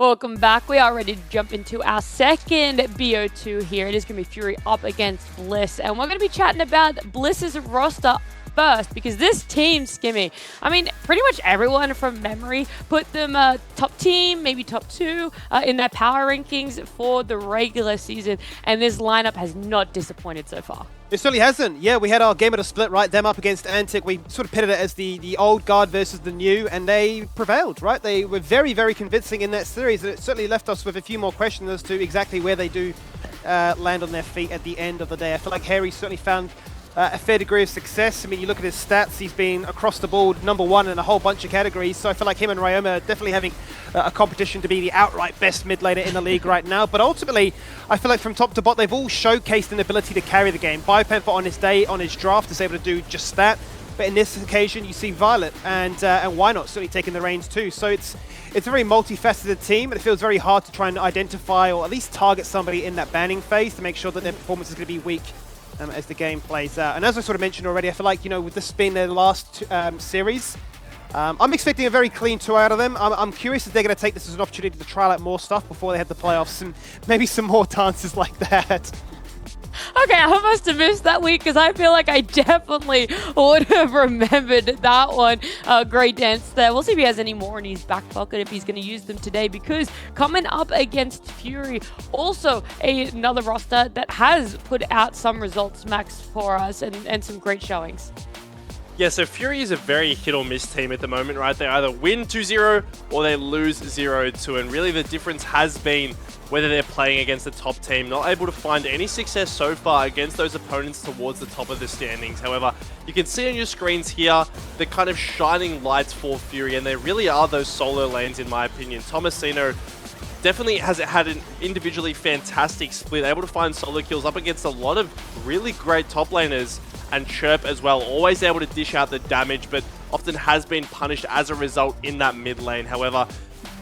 Welcome back. We are ready to jump into our second BO2 here. It is going to be Fury up against Bliss, and we're going to be chatting about Bliss's roster first, because this team, Skimmy, I mean, pretty much everyone from memory put them top team, maybe top 2 in their power rankings for the regular season, and this lineup has not disappointed so far. It certainly hasn't. Yeah, we had our game of the split, right? Them up against Antic. We sort of pitted it as the old guard versus the new, and they prevailed, right? They were very, very convincing in that series, and it certainly left us with a few more questions as to exactly where they do land on their feet at the end of the day. I feel like Harry certainly found a fair degree of success. I mean, you look at his stats, he's been across the board #1 in a whole bunch of categories, so I feel like him and Ryoma are definitely having a competition to be the outright best mid laner in the league right now. But ultimately, I feel like from top to bot, they've all showcased an ability to carry the game. Biopanther on his day, on his draft, is able to do just that. But in this occasion, you see Violet and Why Not certainly taking the reins too. So it's a very multifaceted team, and it feels very hard to try and identify or at least target somebody in that banning phase to make sure that their performance is going to be weak as the game plays out. And as I sort of mentioned already, I feel like, you know, with this being their last series, I'm expecting a very clean 2 out of them. I'm curious if they're going to take this as an opportunity to trial out more stuff before they head the playoffs, and maybe some more dances like that. Okay, I must have missed that week, because I feel like I definitely would have remembered that one. Great dance there. We'll see if he has any more in his back pocket, if he's going to use them today, because coming up against Fury, also another roster that has put out some results, Max, for us, and some great showings. Yeah, so Fury is a very hit or miss team at the moment, right? They either win 2-0 or they lose 0-2, and really the difference has been whether they're playing against the top team. Not able to find any success so far against those opponents towards the top of the standings. However, you can see on your screens here the kind of shining lights for Fury, and they really are those solo lanes in my opinion. Tomasino definitely has had an individually fantastic split, able to find solo kills up against a lot of really great top laners, and Chirp as well, always able to dish out the damage, but often has been punished as a result in that mid lane. However,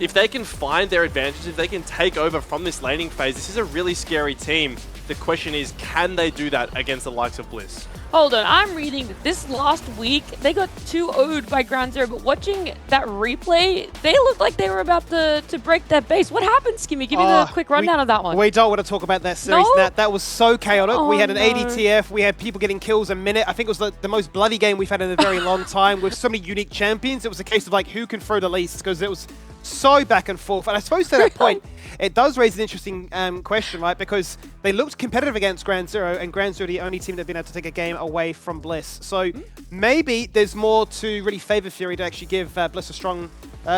if they can find their advantage, if they can take over from this laning phase, this is a really scary team. The question is, can they do that against the likes of Bliss? Hold on, I'm reading that this last week, they got 2-0'd by Ground Zero, but watching that replay, they looked like they were about to break their base. What happened, Skimmy? Give me the quick rundown of that one. We don't want to talk about that series. No? That was so chaotic. Oh, we had an no. ADTF, we had people getting kills a minute. I think it was the most bloody game we've had in a very long time, with so many unique champions. It was a case of like, who can throw the least, because it was so back and forth. And I suppose to that point, it does raise an interesting question, right? Because they looked competitive against Ground Zero, and Ground Zero are the only team that have been able to take a game away from Bliss. So maybe there's more to really favor Fury to actually give Bliss a strong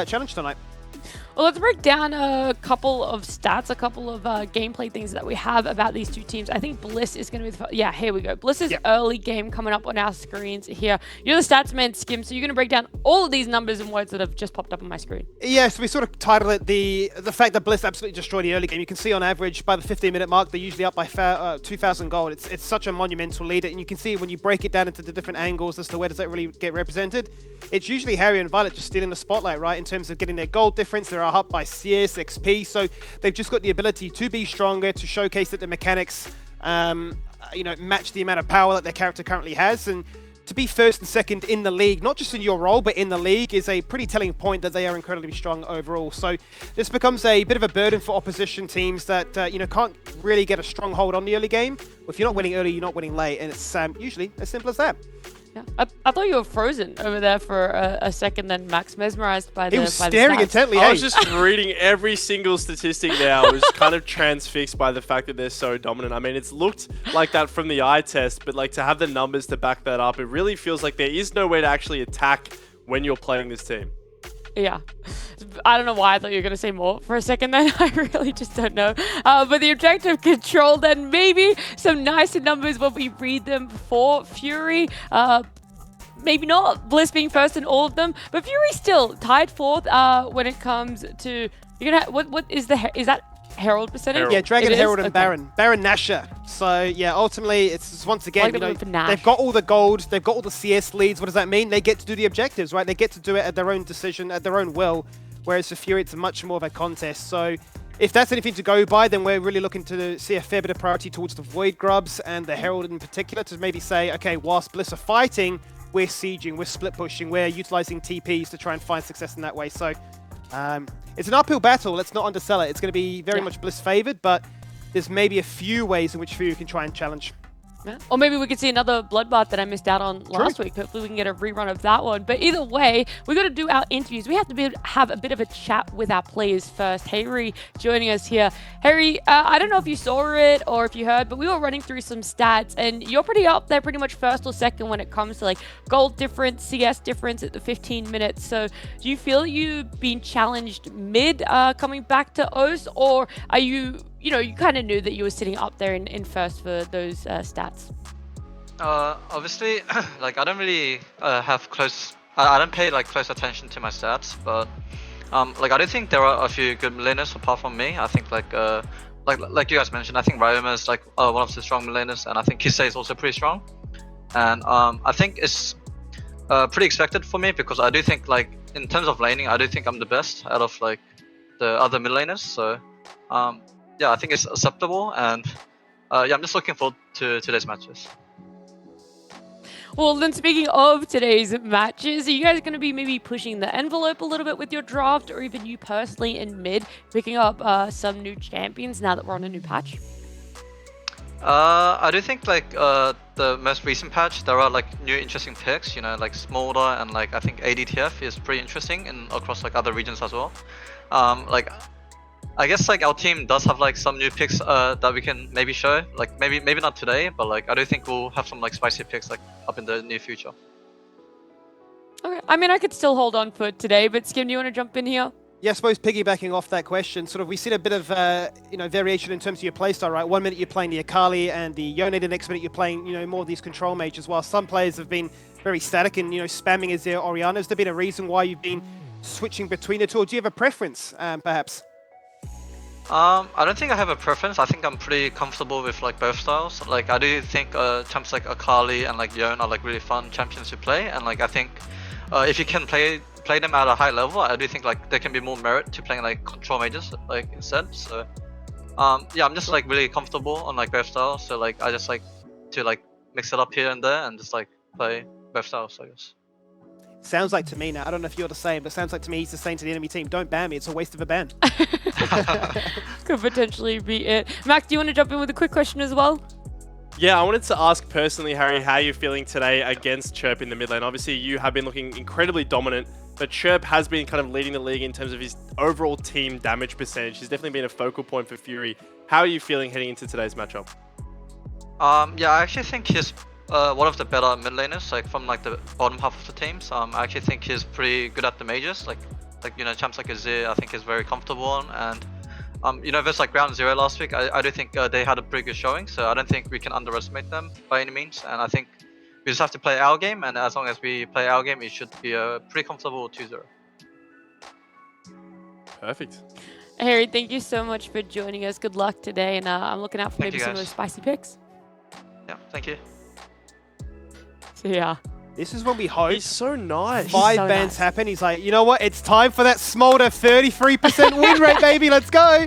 challenge tonight. Well, let's break down a couple of stats, a couple of gameplay things that we have about these two teams. I think Bliss is going to be yeah, here we go. Bliss's early game coming up on our screens here. You're the stats man, Skim, so you're going to break down all of these numbers and words that have just popped up on my screen. Yeah, so we sort of title it the fact that Bliss absolutely destroyed the early game. You can see on average by the 15-minute mark, they're usually up by 2,000 gold. It's such a monumental lead, and you can see when you break it down into the different angles as to where does that really get represented. It's usually Harry and Violet just stealing the spotlight, right, in terms of getting their gold difference. They're up by CS, XP, so they've just got the ability to be stronger, to showcase that the mechanics, you know, match the amount of power that their character currently has, and to be first and second in the league, not just in your role, but in the league, is a pretty telling point that they are incredibly strong overall. So this becomes a bit of a burden for opposition teams that, you know, can't really get a strong hold on the early game. If you're not winning early, you're not winning late, and it's usually as simple as that. Yeah. I thought you were frozen over there for a second, then Max, mesmerized by the He was staring intently. I was just reading every single statistic there. I was kind of transfixed by the fact that they're so dominant. I mean, it's looked like that from the eye test, but like to have the numbers to back that up, it really feels like there is no way to actually attack when you're playing this team. Yeah. I don't know why I thought you were going to say more for a second then. I really just don't know. But the objective control then, maybe some nicer numbers when we read them for Fury. Maybe not Bliss being first in all of them, but Fury still tied fourth when it comes to... You're gonna what is that Herald percentage? Herald. Yeah, Dragon, Herald, and okay. Baron Nashor. So yeah, ultimately, it's once again, Like you know, for Nash. they've got all the gold, they've got all the CS leads. What does that mean? They get to do the objectives, right? They get to do it at their own decision, at their own will. Whereas for Fury, it's much more of a contest. So if that's anything to go by, then we're really looking to see a fair bit of priority towards the Void Grubs and the Herald in particular, to maybe say, okay, whilst Bliss are fighting, we're sieging, we're split pushing, we're utilizing TPs to try and find success in that way. So It's an uphill battle. Let's not undersell it. It's going to be very much Bliss favored, but there's maybe a few ways in which Fury can try and challenge. Yeah. Or maybe we could see another bloodbath that I missed out on last week. Hopefully we can get a rerun of that one. But either way, we got to do our interviews. We have to have a bit of a chat with our players first. Harry joining us here. Harry, I don't know if you saw it or if you heard, but we were running through some stats, and you're pretty up there, pretty much first or second when it comes to like gold difference, CS difference at the 15 minutes. So do you feel you've been challenged mid coming back to OS, or are you kind of knew that you were sitting up there in first for those stats? Obviously, like I don't really have close. I don't pay like close attention to my stats, but like I do think there are a few good millennials apart from me. I think like you guys mentioned, I think Ryoma is like one of the strong millennials, and I think Kisei is also pretty strong. And I think it's pretty expected for me because I do think like in terms of laning, I do think I'm the best out of like the other millennials. So yeah, I think it's acceptable, and yeah, I'm just looking forward to today's matches. Well, then speaking of today's matches, are you guys going to be maybe pushing the envelope a little bit with your draft, or even you personally in mid, picking up some new champions now that we're on a new patch? I do think like the most recent patch, there are like new interesting picks, like Smolder, and like I think ADTF is pretty interesting and across like other regions as well. Like I guess like our team does have like some new picks that we can maybe show, like maybe not today, but like I do think we'll have some like spicy picks like up in the near future. Okay, I mean I could still hold on for today, but Skim, do you want to jump in here? Yeah, I suppose piggybacking off that question, sort of we've seen a bit of variation in terms of your playstyle, right? 1 minute you're playing the Akali and the Yone, the next minute you're playing more of these control mages, while some players have been very static and spamming as their Orianna. Has there been a reason why you've been switching between the two, or do you have a preference, perhaps? I don't think I have a preference. I think I'm pretty comfortable with like both styles. Like I do think champs like Akali and like Yone are like really fun champions to play, and like I think if you can play them at a high level, I do think like there can be more merit to playing like control mages like instead. So yeah, I'm just like really comfortable on like both styles. So like I just like to like mix it up here and there and just like play both styles, I guess. Sounds like to me now, I don't know if you're the same, but sounds like to me he's just saying to the enemy team, don't ban me, it's a waste of a ban. Could potentially be it. Max, do you want to jump in with a quick question as well? Yeah, I wanted to ask personally, Harry, how you're feeling today against Chirp in the mid lane. Obviously, you have been looking incredibly dominant, but Chirp has been kind of leading the league in terms of his overall team damage percentage. He's definitely been a focal point for Fury. How are you feeling heading into today's matchup? Yeah, I actually think he's one of the better mid laners, like from like the bottom half of the teams. I actually think he's pretty good at the mages, like champs like Azir, I think he's very comfortable on, and versus like Ground Zero last week, I do think they had a pretty good showing, so I don't think we can underestimate them by any means, and I think we just have to play our game, and as long as we play our game, it should be a pretty comfortable 2-0. Perfect. Harry, thank you so much for joining us. Good luck today, and I'm looking out for maybe some of those spicy picks. Yeah, thank you. See ya. This is when we hope. He's so nice. 5 so bans nice. happen. He's like, you know what? It's time for that Smolder 33% win rate, baby. Let's go.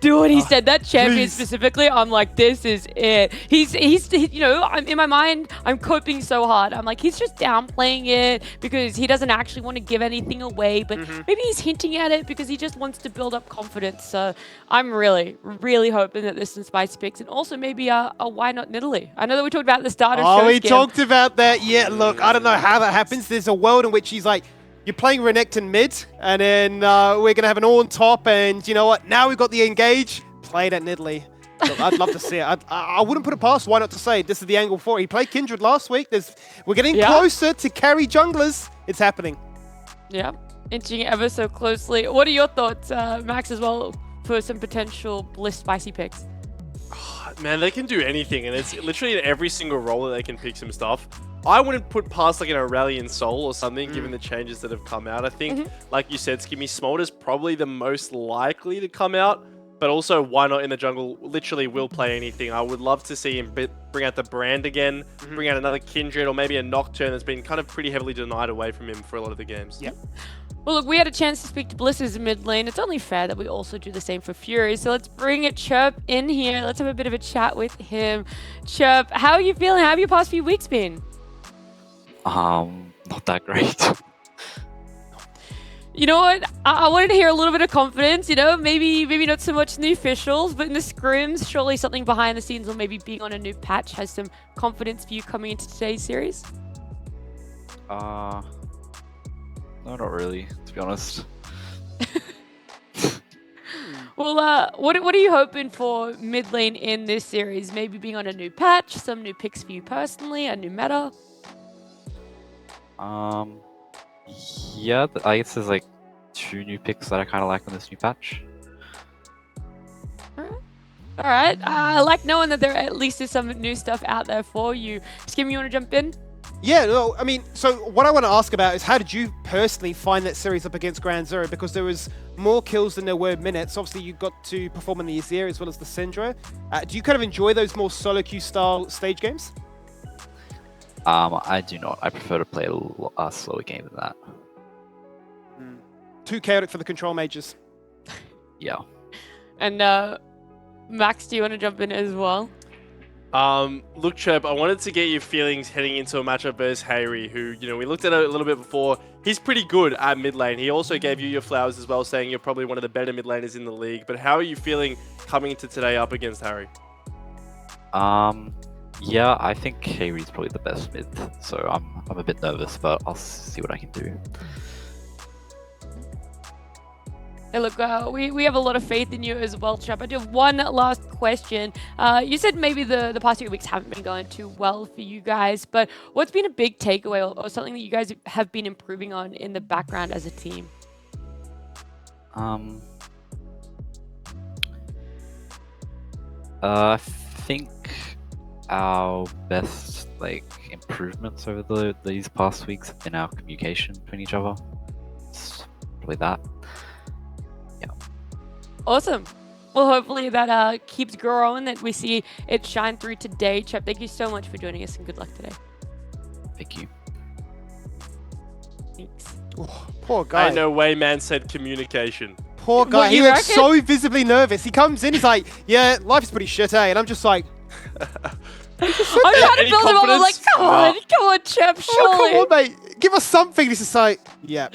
Dude, when he said that champion please. specifically, I'm like, this is it. He's I'm in my mind, I'm coping so hard. I'm like, he's just downplaying it because he doesn't actually want to give anything away, but maybe he's hinting at it because he just wants to build up confidence. So I'm really, really hoping that there's some spicy picks, and also maybe a why not Nidalee. I know that we talked about the start of Oh, we Skim. talked about that. Yeah, look, I don't know how that happens. There's a world in which he's like, you're playing Renekton mid, and then we're going to have an Ornn top, and you know what? Now we've got the engage. Play that Nidalee. Look, I'd love to see it. I wouldn't put it past why not to say this is the angle for it. He played Kindred last week. We're getting closer to carry junglers. It's happening. Yeah, inching ever so closely. What are your thoughts, Max, as well, for some potential Bliss spicy picks? Man, they can do anything, and it's literally in every single role that they can pick some stuff. I wouldn't put past like an Aurelion Soul or something, given the changes that have come out. I think, like you said, Skimmy, Smolder's probably the most likely to come out, but also why not in the jungle? Literally will play anything. I would love to see him bring out the brand again, bring out another Kindred, or maybe a Nocturne that's been kind of pretty heavily denied away from him for a lot of the games. Yep. Well, look, we had a chance to speak to Bliss's mid lane. It's only fair that we also do the same for Fury. So let's bring it Chirp in here. Let's have a bit of a chat with him. Chirp, how are you feeling? How have your past few weeks been? Not that great. You know what? I wanted to hear a little bit of confidence, you know, maybe not so much in the officials, but in the scrims, surely something behind the scenes or maybe being on a new patch has some confidence for you coming into today's series? No, not really, to be honest. Well, what are you hoping for mid lane in this series? Maybe being on a new patch, some new picks for you personally, a new meta? Yeah, I guess there's like 2 new picks that I kind of like on this new patch. All right. I like knowing that there at least is some new stuff out there for you. Skim, you want to jump in? Yeah, no, I mean, so what I want to ask about is how did you personally find that series up against Ground Zero? Because there was more kills than there were minutes. Obviously, you got to perform in the Azir as well as the Syndra. Do you kind of enjoy those more solo queue style stage games? I do not. I prefer to play a slower game than that. Too chaotic for the control mages. Yeah. And Max, do you want to jump in as well? Look, Chirp, I wanted to get your feelings heading into a matchup versus Hayri, who, you know, we looked at it a little bit before. He's pretty good at mid lane. He also gave you your flowers as well, saying you're probably one of the better mid laners in the league. But how are you feeling coming into today up against Hayri? Yeah, I think Hayri's probably the best mid, so I'm a bit nervous, but I'll see what I can do. Hey, look, we have a lot of faith in you as well, Chap. I do have one last question. You said maybe the past few weeks haven't been going too well for you guys, but what's been a big takeaway or something that you guys have been improving on in the background as a team? I think our best improvements over these past weeks have been our communication between each other. It's probably that. Awesome. Well, hopefully that keeps growing, that we see it shine through today. Chap, thank you so much for joining us and good luck today. Thank you. Thanks. Oh, poor guy. Ain't no way man said communication. Poor guy. What, He you looks reckon? so visibly nervous. He comes in, he's like, yeah, life's pretty shit, eh? And I'm just like, I'm trying to Any build him up. I'm like, confidence? come on, Chap, surely. oh, come on, mate. Give us something. He's just like, yeah.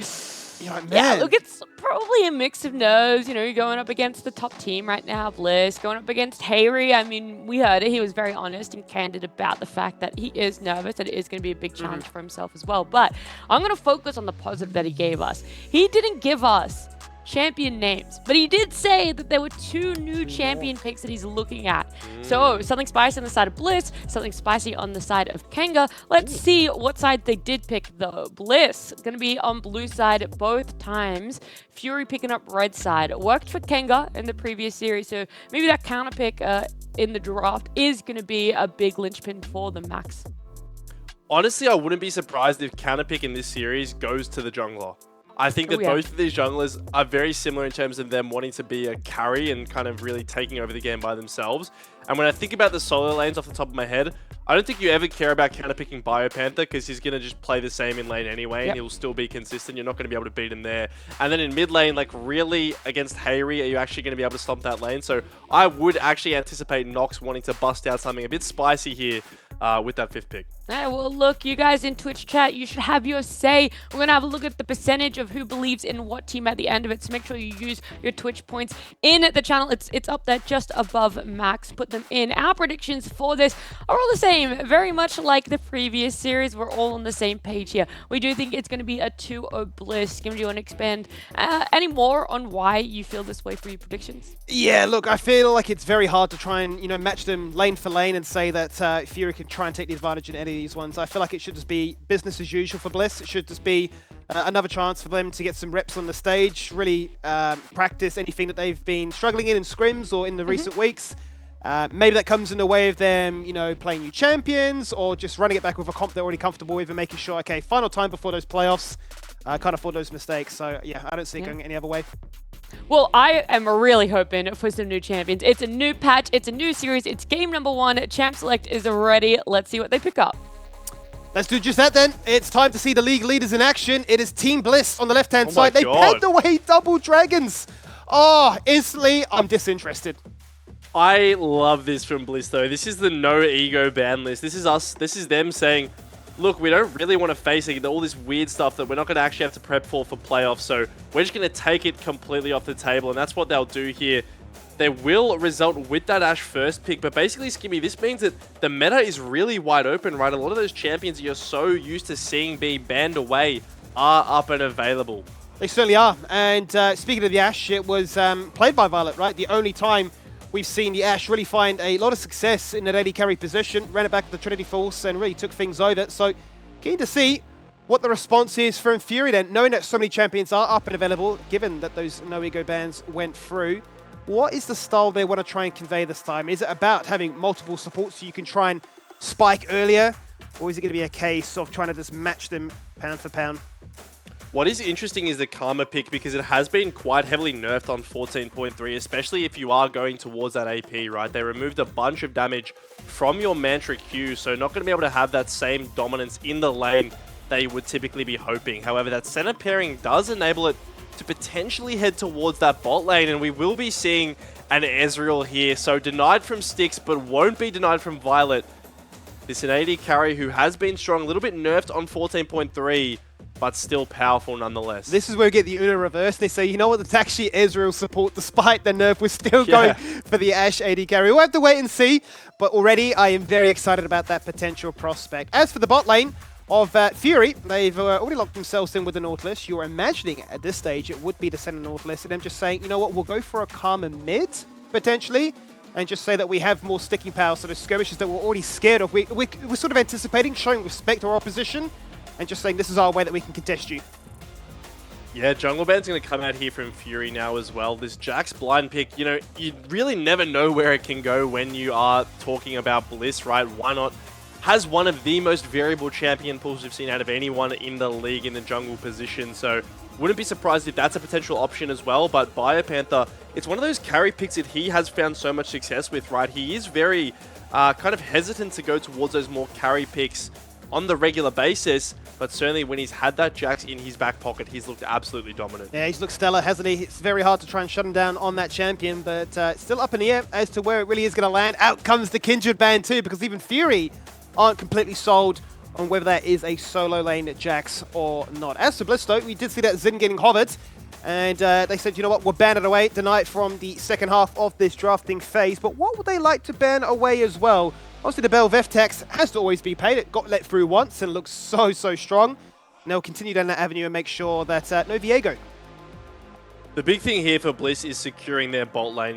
You're like, man. Yeah, look, it's probably a mix of nerves. You know, you're going up against the top team right now, Bliss, going up against Hayri. I mean, we heard it. He was very honest and candid about the fact that he is nervous, that it is going to be a big challenge for himself as well. But I'm going to focus on the positive that he gave us. He didn't give us champion names, but he did say that there were 2 new champion picks that he's looking at. So something spicy on the side of Bliss, something spicy on the side of Kenga. Let's see what side they did pick though. Bliss gonna be on blue side both times. Fury picking up red side. Worked for Kenga in the previous series, so maybe that counter pick in the draft is gonna be a big linchpin for the Max. Honestly, I wouldn't be surprised if counterpick in this series goes to the jungler. I think that both of these junglers are very similar in terms of them wanting to be a carry and kind of really taking over the game by themselves. And when I think about the solo lanes off the top of my head, I don't think you ever care about counterpicking BioPanther because he's going to just play the same in lane anyway and he'll still be consistent. You're not going to be able to beat him there. And then in mid lane, like really against Hayri, are you actually going to be able to stomp that lane? So I would actually anticipate Nox wanting to bust out something a bit spicy here with that 5th pick. Yeah, well, look, you guys in Twitch chat, you should have your say. We're going to have a look at the percentage of who believes in what team at the end of it. So make sure you use your Twitch points in the channel. It's up there just above Max. Put them in. Our predictions for this are all the same. Very much like the previous series. We're all on the same page here. We do think it's going to be a 2-0 Bliss. Kim, do you want to expand any more on why you feel this way for your predictions? Yeah, look, I feel like it's very hard to try and, match them lane for lane and say that Fury can try and take the advantage in any of these ones. I feel like it should just be business as usual for Bliss. It should just be another chance for them to get some reps on the stage, really practice anything that they've been struggling in scrims or in the recent weeks. Maybe that comes in the way of them, playing new champions or just running it back with a comp they're already comfortable with and making sure, okay, final time before those playoffs, can't afford those mistakes. So, yeah, I don't see it going any other way. Well, I am really hoping for some new champions. It's a new patch, it's a new series, it's game number 1. Champ Select is ready. Let's see what they pick up. Let's do just that then. It's time to see the league leaders in action. It is Team Bliss on the left-hand side. They pegged away double dragons. Oh, instantly, I'm disinterested. I love this from Bliss though. This is the no ego ban list. This is us. This is them saying, look, we don't really want to face all this weird stuff that we're not going to actually have to prep for playoffs, so we're just going to take it completely off the table, and that's what they'll do here. They will result with that Ashe first pick, but basically, Skimmy, this means that the meta is really wide open, right? A lot of those champions you're so used to seeing being banned away are up and available. They certainly are. And speaking of the Ashe, it was played by Violet, right? The only time we've seen the Ashe really find a lot of success in that AD carry position, ran it back to the Trinity Force and really took things over. So keen to see what the response is from Fury then, knowing that so many champions are up and available, given that those no-ego bans went through. What is the style they want to try and convey this time? Is it about having multiple supports so you can try and spike earlier? Or is it going to be a case of trying to just match them pound for pound? What is interesting is the Karma pick, because it has been quite heavily nerfed on 14.3, especially if you are going towards that AP, right? They removed a bunch of damage from your Mantra Q, so not going to be able to have that same dominance in the lane they would typically be hoping. However, that center pairing does enable it to potentially head towards that bot lane, and we will be seeing an Ezreal here. So denied from Styx, but won't be denied from Violet. This is an AD carry who has been strong, a little bit nerfed on 14.3, but still powerful nonetheless. This is where we get the Una reverse. They say, you know what, it's actually Ezreal support despite the nerf. We're still going for the Ashe AD carry. We'll have to wait and see, but already I am very excited about that potential prospect. As for the bot lane of Fury, they've already locked themselves in with the Nautilus. You're imagining at this stage it would be to send a Nautilus, and them just saying, you know what, we'll go for a Karma mid, potentially, and just say that we have more sticking power. So the skirmishes that we're already scared of, we're sort of anticipating, showing respect to our opposition, and just saying this is our way that we can contest you. Yeah, Jungle Band's going to come out here from Fury now as well. This Jax blind pick, you know, you really never know where it can go when you are talking about Bliss, right? Why not? Has one of the most variable champion pools we've seen out of anyone in the league in the jungle position, so wouldn't be surprised if that's a potential option as well. But BioPanther, it's one of those carry picks that he has found so much success with, right? He is very kind of hesitant to go towards those more carry picks on the regular basis, but certainly when he's had that Jax in his back pocket, he's looked absolutely dominant. Yeah, he's looked stellar, hasn't he? It's very hard to try and shut him down on that champion, but it's still up in the air as to where it really is going to land. Out comes the Kindred ban too, because even Fury aren't completely sold on whether that is a solo lane Jax or not. As for Bliss though, we did see that Xin getting hovered, and they said, you know what, we'll ban it away, deny it from the second half of this drafting phase. But what would they like to ban away as well? Obviously the Bel'Veth tax has to always be paid. It got let through once and looks so strong. And they'll continue down that avenue and make sure that no Viego. The big thing here for Bliss is securing their bot lane.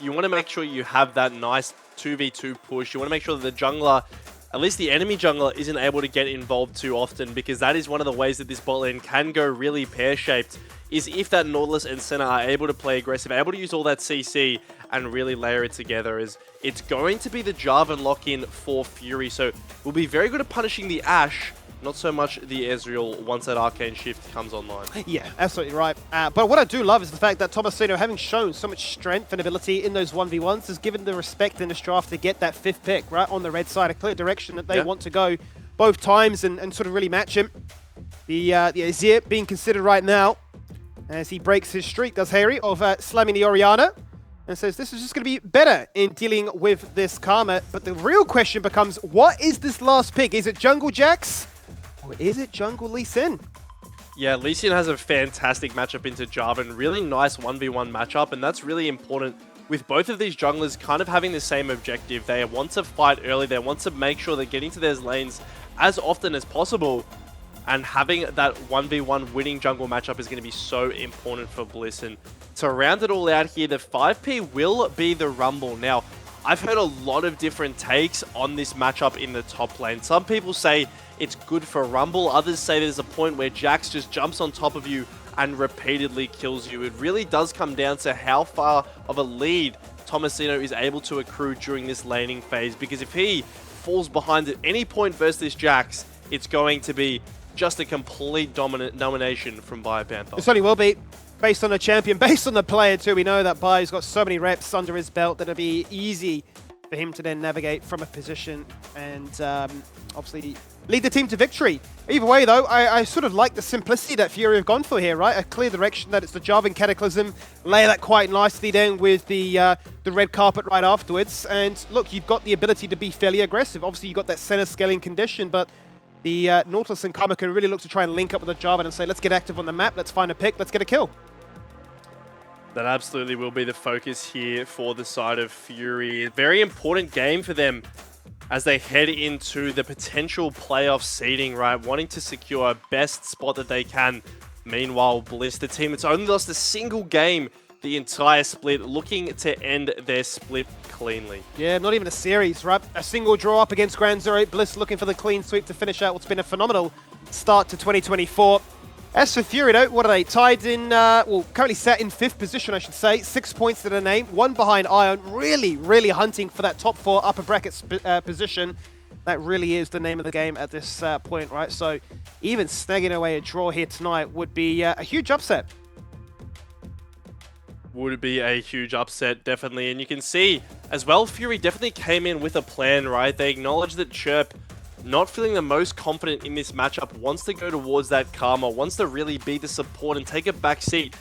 You want to make sure you have that nice 2v2 push. You want to make sure that the jungler, at least the enemy jungler, isn't able to get involved too often, because that is one of the ways that this bot lane can go really pear-shaped, is if that Nautilus and Senna are able to play aggressive, able to use all that CC and really layer it together. As it's going to be the Jarvan lock-in for Fury, so we'll be very good at punishing the Ashe, not so much the Ezreal once that Arcane Shift comes online. Yeah, absolutely right. But what I do love is the fact that Tomasino, having shown so much strength and ability in those 1v1s, has given the respect in this draft to get that 5th pick, right, on the red side, a clear direction that they want to go both times and sort of really match him. The Azir being considered right now as he breaks his streak, does Harry, of slamming the Orianna, and says this is just going to be better in dealing with this Karma. But the real question becomes, what is this last pick? Is it Jungle Jax? Or is it Jungle Lee Sin? Yeah, Lee Sin has a fantastic matchup into Jarvan. Really nice 1v1 matchup, and that's really important with both of these junglers kind of having the same objective. They want to fight early. They want to make sure they're getting to their lanes as often as possible. And having that 1v1 winning jungle matchup is going to be so important for Bliss. And to round it all out here, the 5P will be the Rumble. Now, I've heard a lot of different takes on this matchup in the top lane. Some people say it's good for Rumble. Others say there's a point where Jax just jumps on top of you and repeatedly kills you. It really does come down to how far of a lead Tomasino is able to accrue during this laning phase. Because if he falls behind at any point versus this Jax, it's going to be just a complete domination from BioPanther. It certainly will be, based on the champion, based on the player too. We know that Bio's got so many reps under his belt that it'll be easy for him to then navigate from a position and obviously lead the team to victory. Either way though, I sort of like the simplicity that Fury have gone for here, right? A clear direction that it's the Jarvan Cataclysm, layer that quite nicely then with the red carpet right afterwards. And look, you've got the ability to be fairly aggressive. Obviously you've got that center scaling condition, but the Nautilus and Karma can really look to try and link up with the Jarvan and say, let's get active on the map, let's find a pick, let's get a kill. That absolutely will be the focus here for the side of Fury. Very important game for them as they head into the potential playoff seeding, right? Wanting to secure a best spot that they can. Meanwhile, Bliss, the team that's only lost a single game the entire split, looking to end their split cleanly. Yeah, not even a series, right? A single draw up against Grand Zero. Bliss looking for the clean sweep to finish out what's been a phenomenal start to 2024. As for Fury, though, what are they? Tied in, well, currently set in 5th position, I should say. 6 points to their name, 1 behind Ion. Really hunting for that top 4 upper bracket position. That really is the name of the game at this point, right? So even snagging away a draw here tonight would be a huge upset. Would be a huge upset, definitely. And you can see as well, Fury definitely came in with a plan, right? They acknowledge that Chirp, not feeling the most confident in this matchup, wants to go towards that Karma, wants to really be the support and take a back seat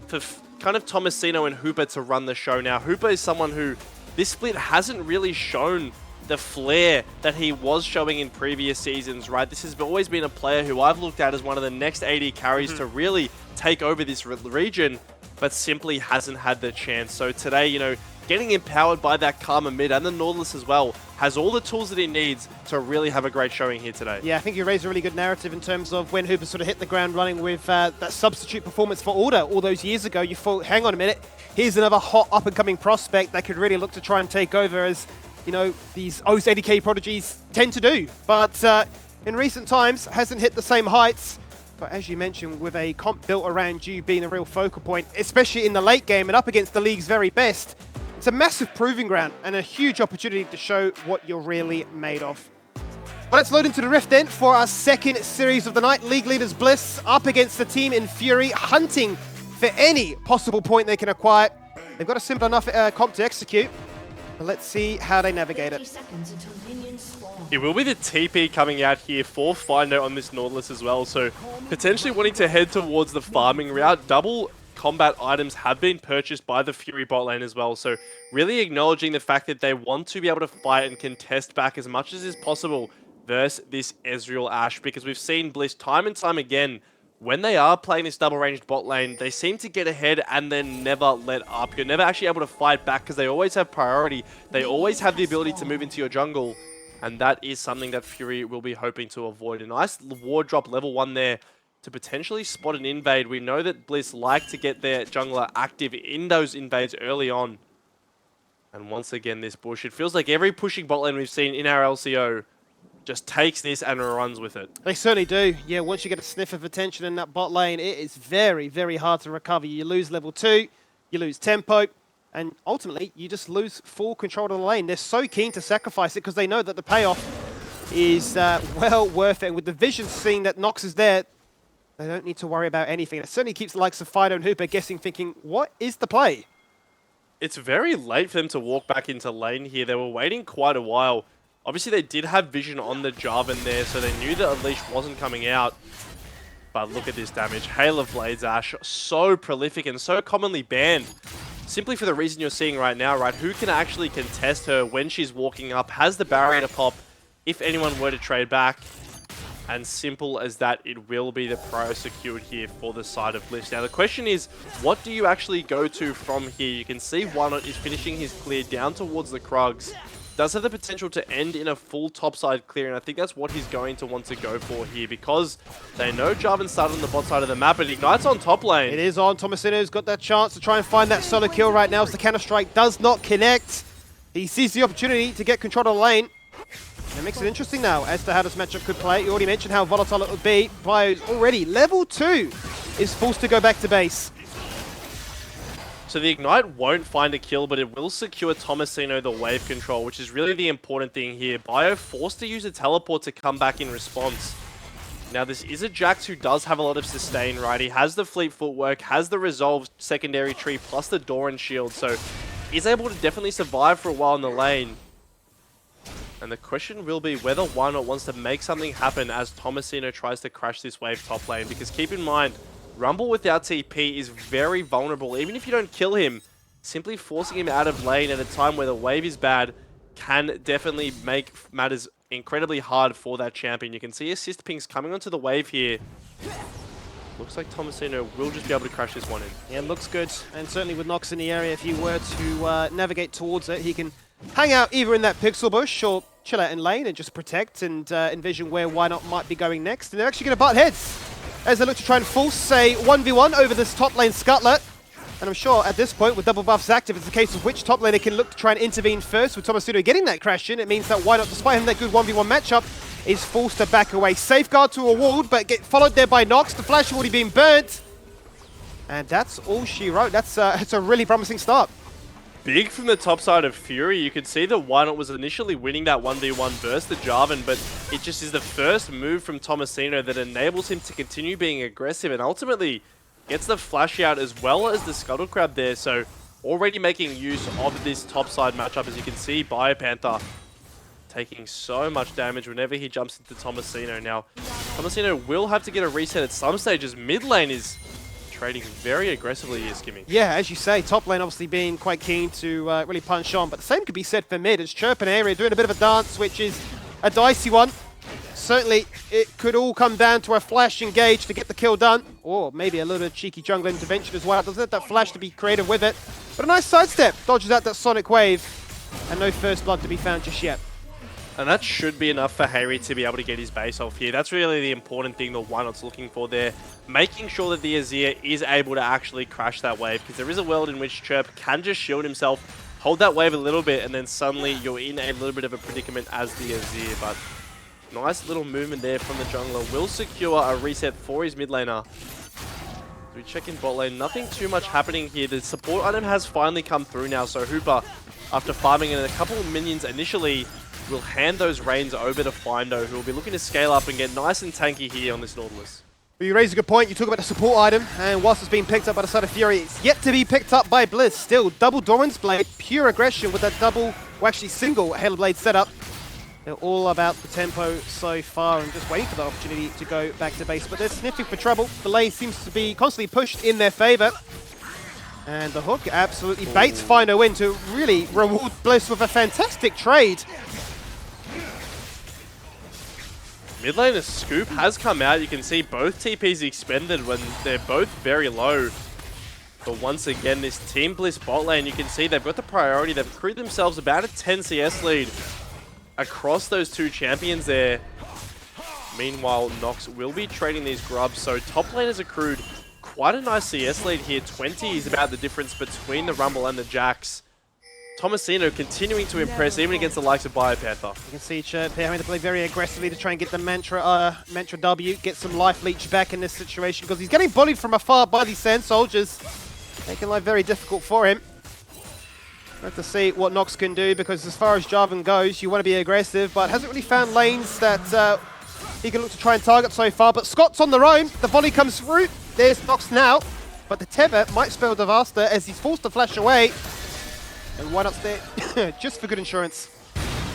for kind of Tomasino and Hooper to run the show. Now, Hooper is someone who this split hasn't really shown the flair that he was showing in previous seasons, right? This has always been a player who I've looked at as one of the next AD carries to really take over this region, but simply hasn't had the chance. So today, you know, getting empowered by that Karma mid and the Nautilus as well, has all the tools that he needs to really have a great showing here today. Yeah, I think you raised a really good narrative in terms of when Hooper sort of hit the ground running with that substitute performance for Order all those years ago. You thought, hang on a minute, here's another hot up-and-coming prospect that could really look to try and take over, as, you know, these OS ADK prodigies tend to do. But in recent times, hasn't hit the same heights. But as you mentioned, with a comp built around you being a real focal point, especially in the late game and up against the league's very best, it's a massive proving ground and a huge opportunity to show what you're really made of. Well, let's load into the Rift then for our second series of the night. League leaders Bliss up against the team in Fury, hunting for any possible point they can acquire. They've got a simple enough comp to execute, but let's see how they navigate it. It will be the TP coming out here for Findo on this Nautilus as well, so potentially wanting to head towards the farming route. Double combat items have been purchased by the Fury bot lane as well, so really acknowledging the fact that they want to be able to fight and contest back as much as is possible versus this Ezreal Ashe, because we've seen Bliss time and time again, when they are playing this double-ranged bot lane, they seem to get ahead and then never let up. You're never actually able to fight back because they always have priority. They always have the ability to move into your jungle, and that is something that Fury will be hoping to avoid. A nice ward drop level 1 there to potentially spot an invade. We know that Bliss like to get their jungler active in those invades early on. And once again, this bush, it feels like every pushing bot lane we've seen in our LCO just takes this and runs with it. They certainly do. Yeah, once you get a sniff of attention in that bot lane, it is very hard to recover. You lose level 2, you lose tempo, and ultimately, you just lose full control of the lane. They're so keen to sacrifice it because they know that the payoff is well worth it. And with the vision seeing that Nox is there, they don't need to worry about anything. It certainly keeps the likes of Fido and Hooper guessing, thinking, what is the play? It's very late for them to walk back into lane here. They were waiting quite a while. Obviously, they did have vision on the Jarvan there, so they knew that Unleash wasn't coming out. But look at this damage. Hail of Blades Ashe, so prolific and so commonly banned. Simply for the reason you're seeing right now, right? Who can actually contest her when she's walking up, has the barrier to pop if anyone were to trade back. And simple as that, it will be the prio secured here for the side of Bliss. Now, the question is, what do you actually go to from here? You can see Wynot is finishing his clear down towards the Krugs. Does have the potential to end in a full topside clear, and I think that's what he's going to want to go for here, because they know Jarvan started on the bot side of the map, and Ignite's on top lane. It is on. Tomasino's got that chance to try and find that solo kill right now as the counter-strike does not connect. He sees the opportunity to get control of the lane. And it makes it interesting now as to how this matchup could play. You already mentioned how volatile it would be. Bio's already level 2 is forced to go back to base. So the Ignite won't find a kill, but it will secure Tomasino the wave control, which is really the important thing here. Bio forced to use a teleport to come back in response. Now, this is a Jax who does have a lot of sustain, right? He has the fleet footwork, has the resolved secondary tree, plus the Doran shield, so he's able to definitely survive for a while in the lane. And the question will be whether Wynot wants to make something happen as Tomasino tries to crash this wave top lane, because keep in mind, Rumble without TP is very vulnerable. Even if you don't kill him, simply forcing him out of lane at a time where the wave is bad can definitely make matters incredibly hard for that champion. You can see assist pings coming onto the wave here. Looks like Tomasino will just be able to crash this one in. Yeah, looks good. And certainly with Nox in the area, if he were to navigate towards it, he can hang out either in that pixel bush or chill out in lane and just protect and envision where Why Not might be going next. And they're actually going to butt heads as they look to try and force a 1v1 over this top lane Scuttler. And I'm sure at this point, with double buffs active, it's a case of which top laner can look to try and intervene first. With Tomasino getting that crash in, it means that Why Not, despite having that good 1v1 matchup, is forced to back away. Safeguard to a ward, but get followed there by Nox. The flash already being burnt. And that's all she wrote. That's a really promising start. Big from the top side of Fury. You could see that Why Not was initially winning that 1v1 versus the Jarvan, but it just is the first move from Tomasino that enables him to continue being aggressive and ultimately gets the flash out as well as the Scuttle Crab there. So already making use of this top side matchup. As you can see, Biopanther taking so much damage whenever he jumps into Tomasino. Now, Tomasino will have to get a reset at some stage as mid lane is trading very aggressively here, Skimmy. Yeah, as you say, top lane obviously being quite keen to really punch on, but the same could be said for mid as Chirp and Area doing a bit of a dance, which is a dicey one. Certainly, it could all come down to a flash engage to get the kill done, or maybe a little bit of cheeky jungle intervention as well. Doesn't have that flash to be creative with it, but a nice sidestep. Dodges out that Sonic Wave, and no first blood to be found just yet. And that should be enough for Harry to be able to get his base off here. That's really the important thing that Why Not's looking for there. Making sure that the Azir is able to actually crash that wave, because there is a world in which Chirp can just shield himself, hold that wave a little bit, and then suddenly you're in a little bit of a predicament as the Azir. But nice little movement there from the jungler. Will secure a reset for his mid laner. We check in bot lane. Nothing too much happening here. The support item has finally come through now, so Hooper, after farming in a couple of minions initially, will hand those reins over to Findo, who will be looking to scale up and get nice and tanky here on this Nautilus. Well, you raise a good point. You talk about the support item, and whilst it's being picked up by the side of Fury, it's yet to be picked up by Bliss. Still, double Doran's Blade, pure aggression with that double, well actually single Hellblade setup. They're all about the tempo so far and just waiting for the opportunity to go back to base. But they're sniffing for trouble. The lane seems to be constantly pushed in their favor. And the hook absolutely baits Findo in to really reward Bliss with a fantastic trade. Mid laner Scoop has come out. You can see both TPs expended when they're both very low. But once again, this Team Bliss bot lane, you can see they've got the priority. They've accrued themselves about a 10 CS lead across those two champions there. Meanwhile, Nox will be trading these grubs. So top lane has accrued quite a nice CS lead here. 20 is about the difference between the Rumble and the Jax. Tomasino continuing to impress even against the likes of Biopanther. You can see Chirp here having to play very aggressively to try and get the Mantra W, get some life leech back in this situation because he's getting bullied from afar by these Sand Soldiers, making life very difficult for him. We'll have to see what Nox can do because as far as Jarvan goes, you want to be aggressive, but hasn't really found lanes that he can look to try and target so far. But Scott's on the roam, the volley comes through, there's Nox now, but the tether might spell disaster as he's forced to flash away. And Why Not's there just for good insurance.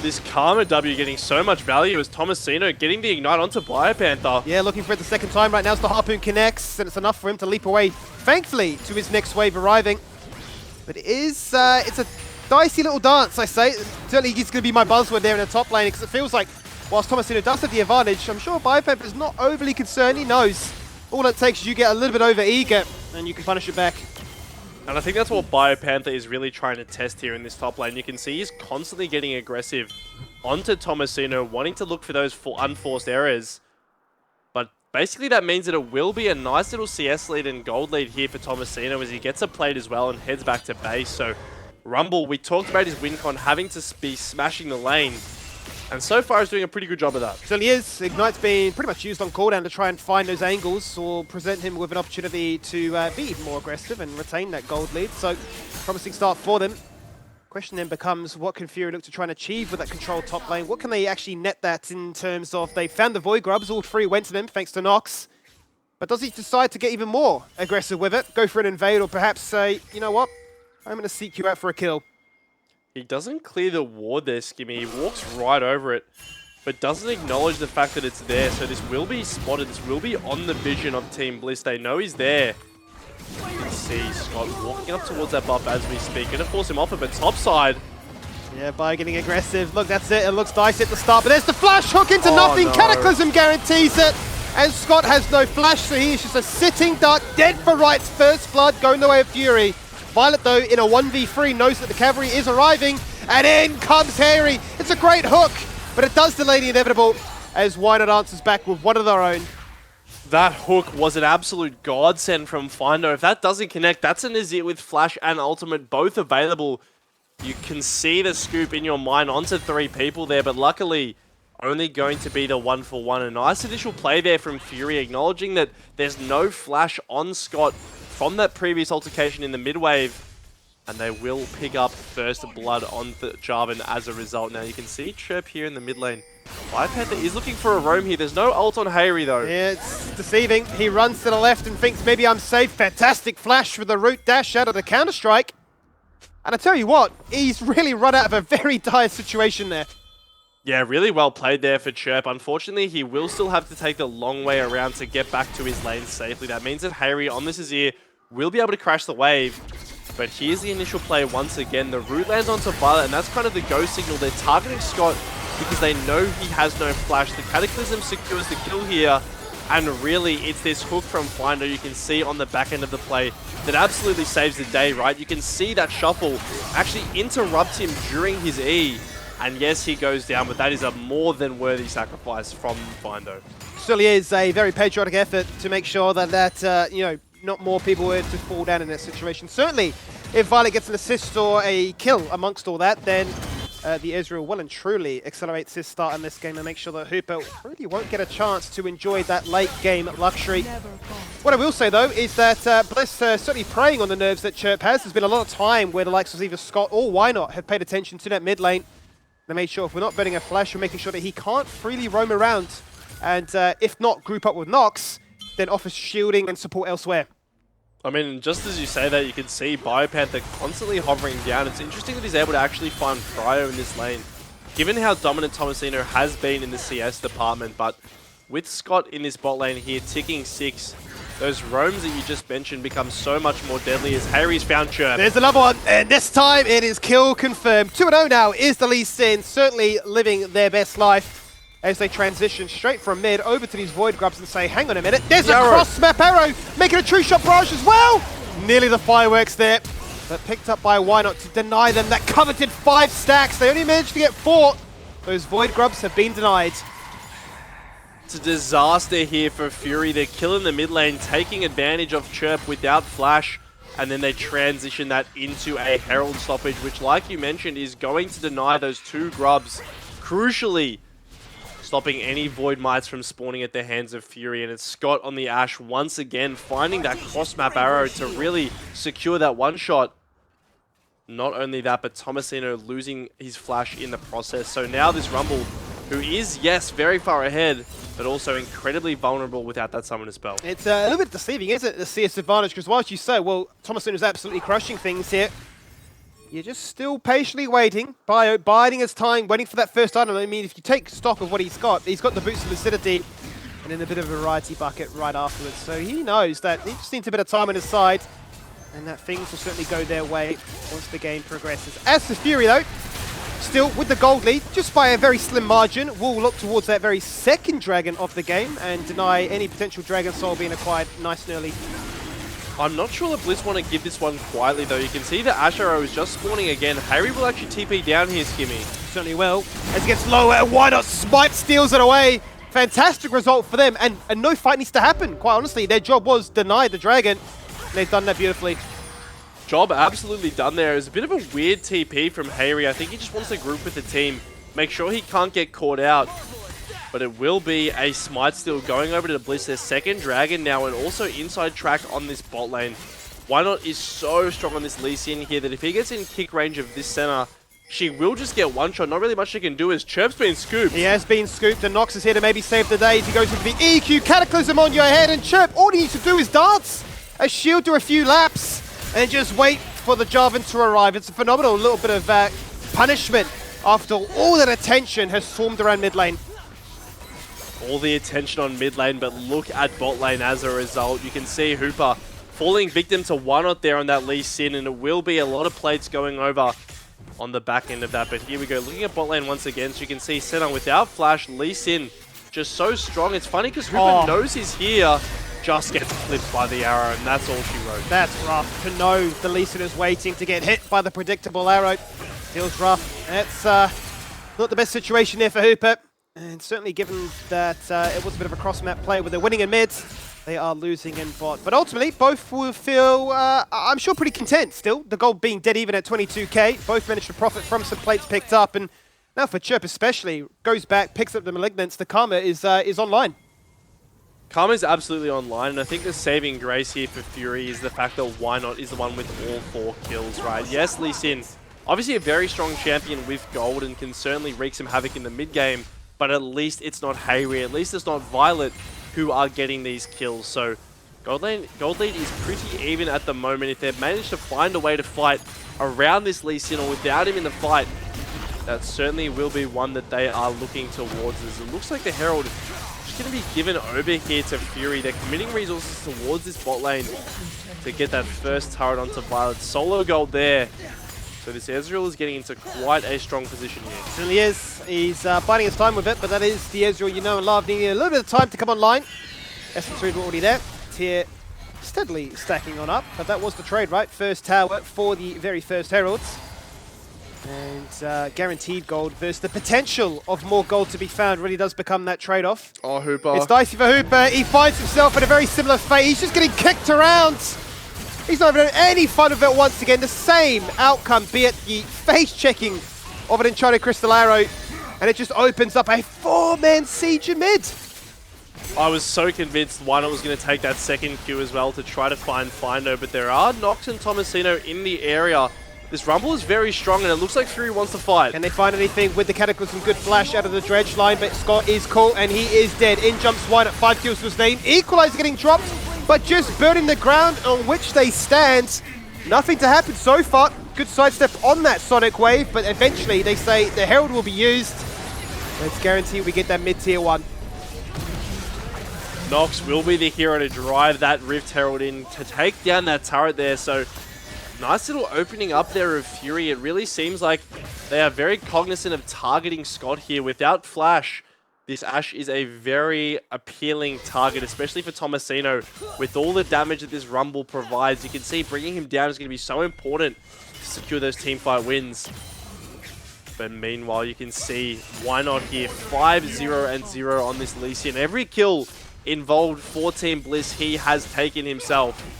This Karma W getting so much value as Tomasino getting the Ignite onto Biopanther. Yeah, looking for it the second time right now as the Harpoon connects, and it's enough for him to leap away, thankfully, to his next wave arriving. But it is, it's a dicey little dance, I say. Certainly he's going to be my buzzword there in the top lane, because it feels like, whilst Tomasino does have the advantage, I'm sure Biopanther's not overly concerned. He knows all it takes is you get a little bit over eager, and you can punish it back. And I think that's what Biopanther is really trying to test here in this top lane. You can see he's constantly getting aggressive onto Tomasino, wanting to look for those unforced errors. But basically that means that it will be a nice little CS lead and gold lead here for Tomasino as he gets a plate as well and heads back to base. So Rumble, we talked about his win con having to be smashing the lane. And so far, he's doing a pretty good job of that. Certainly is. Ignite's been pretty much used on cooldown to try and find those angles or present him with an opportunity to be even more aggressive and retain that gold lead. So, promising start for them. Question then becomes, what can Fury look to try and achieve with that controlled top lane? What can they actually net that in terms of, they found the Void Grubs, all three went to them thanks to Nox. But does he decide to get even more aggressive with it? Go for an invade or perhaps say, you know what? I'm going to seek you out for a kill. He doesn't clear the ward there, Skimmy. He walks right over it, but doesn't acknowledge the fact that it's there. So this will be spotted. This will be on the vision of Team Bliss. They know he's there. You can see Scott walking up towards that buff as we speak. Going to force him off it, but topside. Yeah, Bio getting aggressive. Look, that's it. It looks dicey at the start, but there's the flash hook into Oh, nothing. no. Cataclysm guarantees it. And Scott has no flash, so he is just a sitting duck, dead for rights. First blood going the way of Fury. Violet, though, in a 1v3, knows that the cavalry is arriving, and in comes Harry. It's a great hook, but it does delay the inevitable as Wynot answers back with one of their own. That hook was an absolute godsend from Findo. If that doesn't connect, that's an Azir with Flash and Ultimate both available. You can see the scoop in your mind onto 3 people there, but luckily only going to be the 1-for-1. A nice initial play there from Fury, acknowledging that there's no Flash on Scott from that previous altercation in the mid-wave. And they will pick up first blood on the Jarvan as a result. Now you can see Chirp here in the mid lane. Panther is looking for a roam here. There's no ult on Hayri though. Yeah, it's deceiving. He runs to the left and thinks maybe I'm safe. Fantastic flash with the root dash out of the counter-strike. And I tell you what, he's really run out of a very dire situation there. Yeah, really well played there for Chirp. Unfortunately, he will still have to take the long way around to get back to his lane safely. That means that Hayri on this Azir will be able to crash the wave. But here's the initial play once again. The root lands onto Violet, and that's kind of the go signal. They're targeting Scott because they know he has no flash. The Cataclysm secures the kill here. And really, it's this hook from Finder you can see on the back end of the play that absolutely saves the day, right? You can see that shuffle actually interrupt him during his E. And yes, he goes down, but that is a more than worthy sacrifice from Findo. Certainly is a very patriotic effort to make sure that, you know, not more people were to fall down in that situation. Certainly, if Violet gets an assist or a kill amongst all that, then the Ezreal well and truly accelerates his start in this game and makes sure that Hooper really won't get a chance to enjoy that late game luxury. What I will say though is that Bliss certainly preying on the nerves that Chirp has. There's been a lot of time where the likes of either Scott or Wynot have paid attention to that mid lane. They made sure if we're not burning a flash, we're making sure that he can't freely roam around. And if not group up with Nox, then offer shielding and support elsewhere. I mean, just as you say that, you can see Biopanther constantly hovering down. It's interesting that he's able to actually find Cryo in this lane, given how dominant Tomasino has been in the CS department. But with Scott in this bot lane here, ticking 6, those roams that you just mentioned become so much more deadly as Harry's found Chirp. There's another one, and this time it is kill confirmed. 2-0 now is the Lee Sin, certainly living their best life as they transition straight from mid over to these Void Grubs and say, hang on a minute, there's a cross-map arrow, making a true shot barrage as well! Nearly the fireworks there, but picked up by Wynot to deny them that coveted 5 stacks. They only managed to get 4. Those Void Grubs have been denied. It's a disaster here for Fury. They're killing the mid lane, taking advantage of Chirp without flash, and then they transition that into a Herald stoppage, which, like you mentioned, is going to deny those 2 Grubs, crucially stopping any Void Mites from spawning at the hands of Fury. And it's Scott on the Ashe once again, finding that cross-map arrow to really secure that one shot. Not only that, but Tomasino losing his flash in the process. So now this Rumble, who is, yes, very far ahead, but also incredibly vulnerable without that summoner spell. It's a little bit deceiving, isn't it, the CS advantage? Because whilst you say, well, Tomasino's absolutely crushing things here, you're just still patiently waiting, biding his time, waiting for that first item. I mean, if you take stock of what he's got the boots of lucidity and then a bit of a variety bucket right afterwards. So he knows that he just needs a bit of time on his side and that things will certainly go their way once the game progresses. As for Fury though, still with the gold lead, just by a very slim margin, will look towards that very second dragon of the game and deny any potential Dragon Soul being acquired nice and early. I'm not sure that Bliss want to give this one quietly though. You can see the Ashe arrow is just spawning again. Harry will actually TP down here, Skimmy. Certainly will. As it gets lower, Wynot Smite steals it away. Fantastic result for them, and no fight needs to happen. Quite honestly, their job was deny the dragon, and they've done that beautifully. Job absolutely done there. It was a bit of a weird TP from Harry. I think he just wants to group with the team, make sure he can't get caught out. But it will be a Smite Steal going over to Bliss, their second dragon now, and also inside track on this bot lane. Wynot is so strong on this Lee Sin here that if he gets in kick range of this center, she will just get one shot. Not really much she can do as Chirp's been scooped. He has been scooped, and Nox is here to maybe save the day. He goes into the EQ Cataclysm on your head, and Chirp, all he needs to do is dance a shield to a few laps and just wait for the Jarvan to arrive. It's a phenomenal little bit of punishment after all that attention has swarmed around mid lane. All the attention on mid lane, but look at bot lane as a result. You can see Hooper falling victim to Wynot there on that Lee Sin, and it will be a lot of plates going over on the back end of that. But here we go, looking at bot lane once again, so you can see Senna without flash, Lee Sin just so strong. It's funny because Hooper knows he's here, just gets clipped by the arrow, and that's all she wrote. That's rough to know the Lee Sin is waiting to get hit by the predictable arrow. Feels rough. That's not the best situation there for Hooper. And certainly given that it was a bit of a cross-map play with the winning in mids, they are losing in bot. But ultimately, both will feel, I'm sure, pretty content still. The gold being dead even at 22k. Both managed to profit from some plates picked up. And now for Chirp especially, goes back, picks up the Malignants. The Karma is online. Karma is absolutely online, and I think the saving grace here for Fury is the fact that Why Not is the one with all 4 kills, right? Yes, Lee Sin, obviously a very strong champion with gold and can certainly wreak some havoc in the mid-game, but at least it's not Hayri, at least it's not Violet who are getting these kills. So gold lead is pretty even at the moment. If they've managed to find a way to fight around this Lee Sin or without him in the fight, that certainly will be one that they are looking towards. As it looks like the Herald is just going to be given over here to Fury. They're committing resources towards this bot lane to get that first turret onto Violet. Solo gold there. So this Ezreal is getting into quite a strong position here. Certainly is. He's biding his time with it, but that is the Ezreal you know and love, needing a little bit of time to come online. Essence Reed already there. Tier steadily stacking on up, but that was the trade, right? First tower for the very first Heralds. And guaranteed gold versus the potential of more gold to be found really does become that trade-off. Oh, Hooper. It's dicey for Hooper. He finds himself in a very similar fate. He's just getting kicked around. He's not even having any fun with it once again. The same outcome, be it the face-checking of an Enchanted Crystal Arrow, and it just opens up a 4-man siege in mid. I was so convinced Why Not was going to take that second Q as well to try to find Findo, but there are Nox and Tomasino in the area. This Rumble is very strong, and it looks like Fury wants to fight. Can they find anything with the Cataclysm? Good flash out of the Dredge line, but Scott is cool, and he is dead. In jumps Why Not, 5 kills to his name. Equalizer getting dropped, but just burning the ground on which they stand. Nothing to happen so far. Good sidestep on that Sonic Wave, but eventually they say the Herald will be used. Let's guarantee we get that mid-tier 1. Nox will be the hero to drive that Rift Herald in to take down that turret there, so nice little opening up there of Fury. It really seems like they are very cognizant of targeting Scott here. Without Flash, this Ashe is a very appealing target, especially for Tomasino. With all the damage that this Rumble provides, you can see bringing him down is going to be so important to secure those teamfight wins. But meanwhile, you can see Why Not here, 5-0-0 on this Lee Sin. Every kill involved for Team Bliss he has taken himself.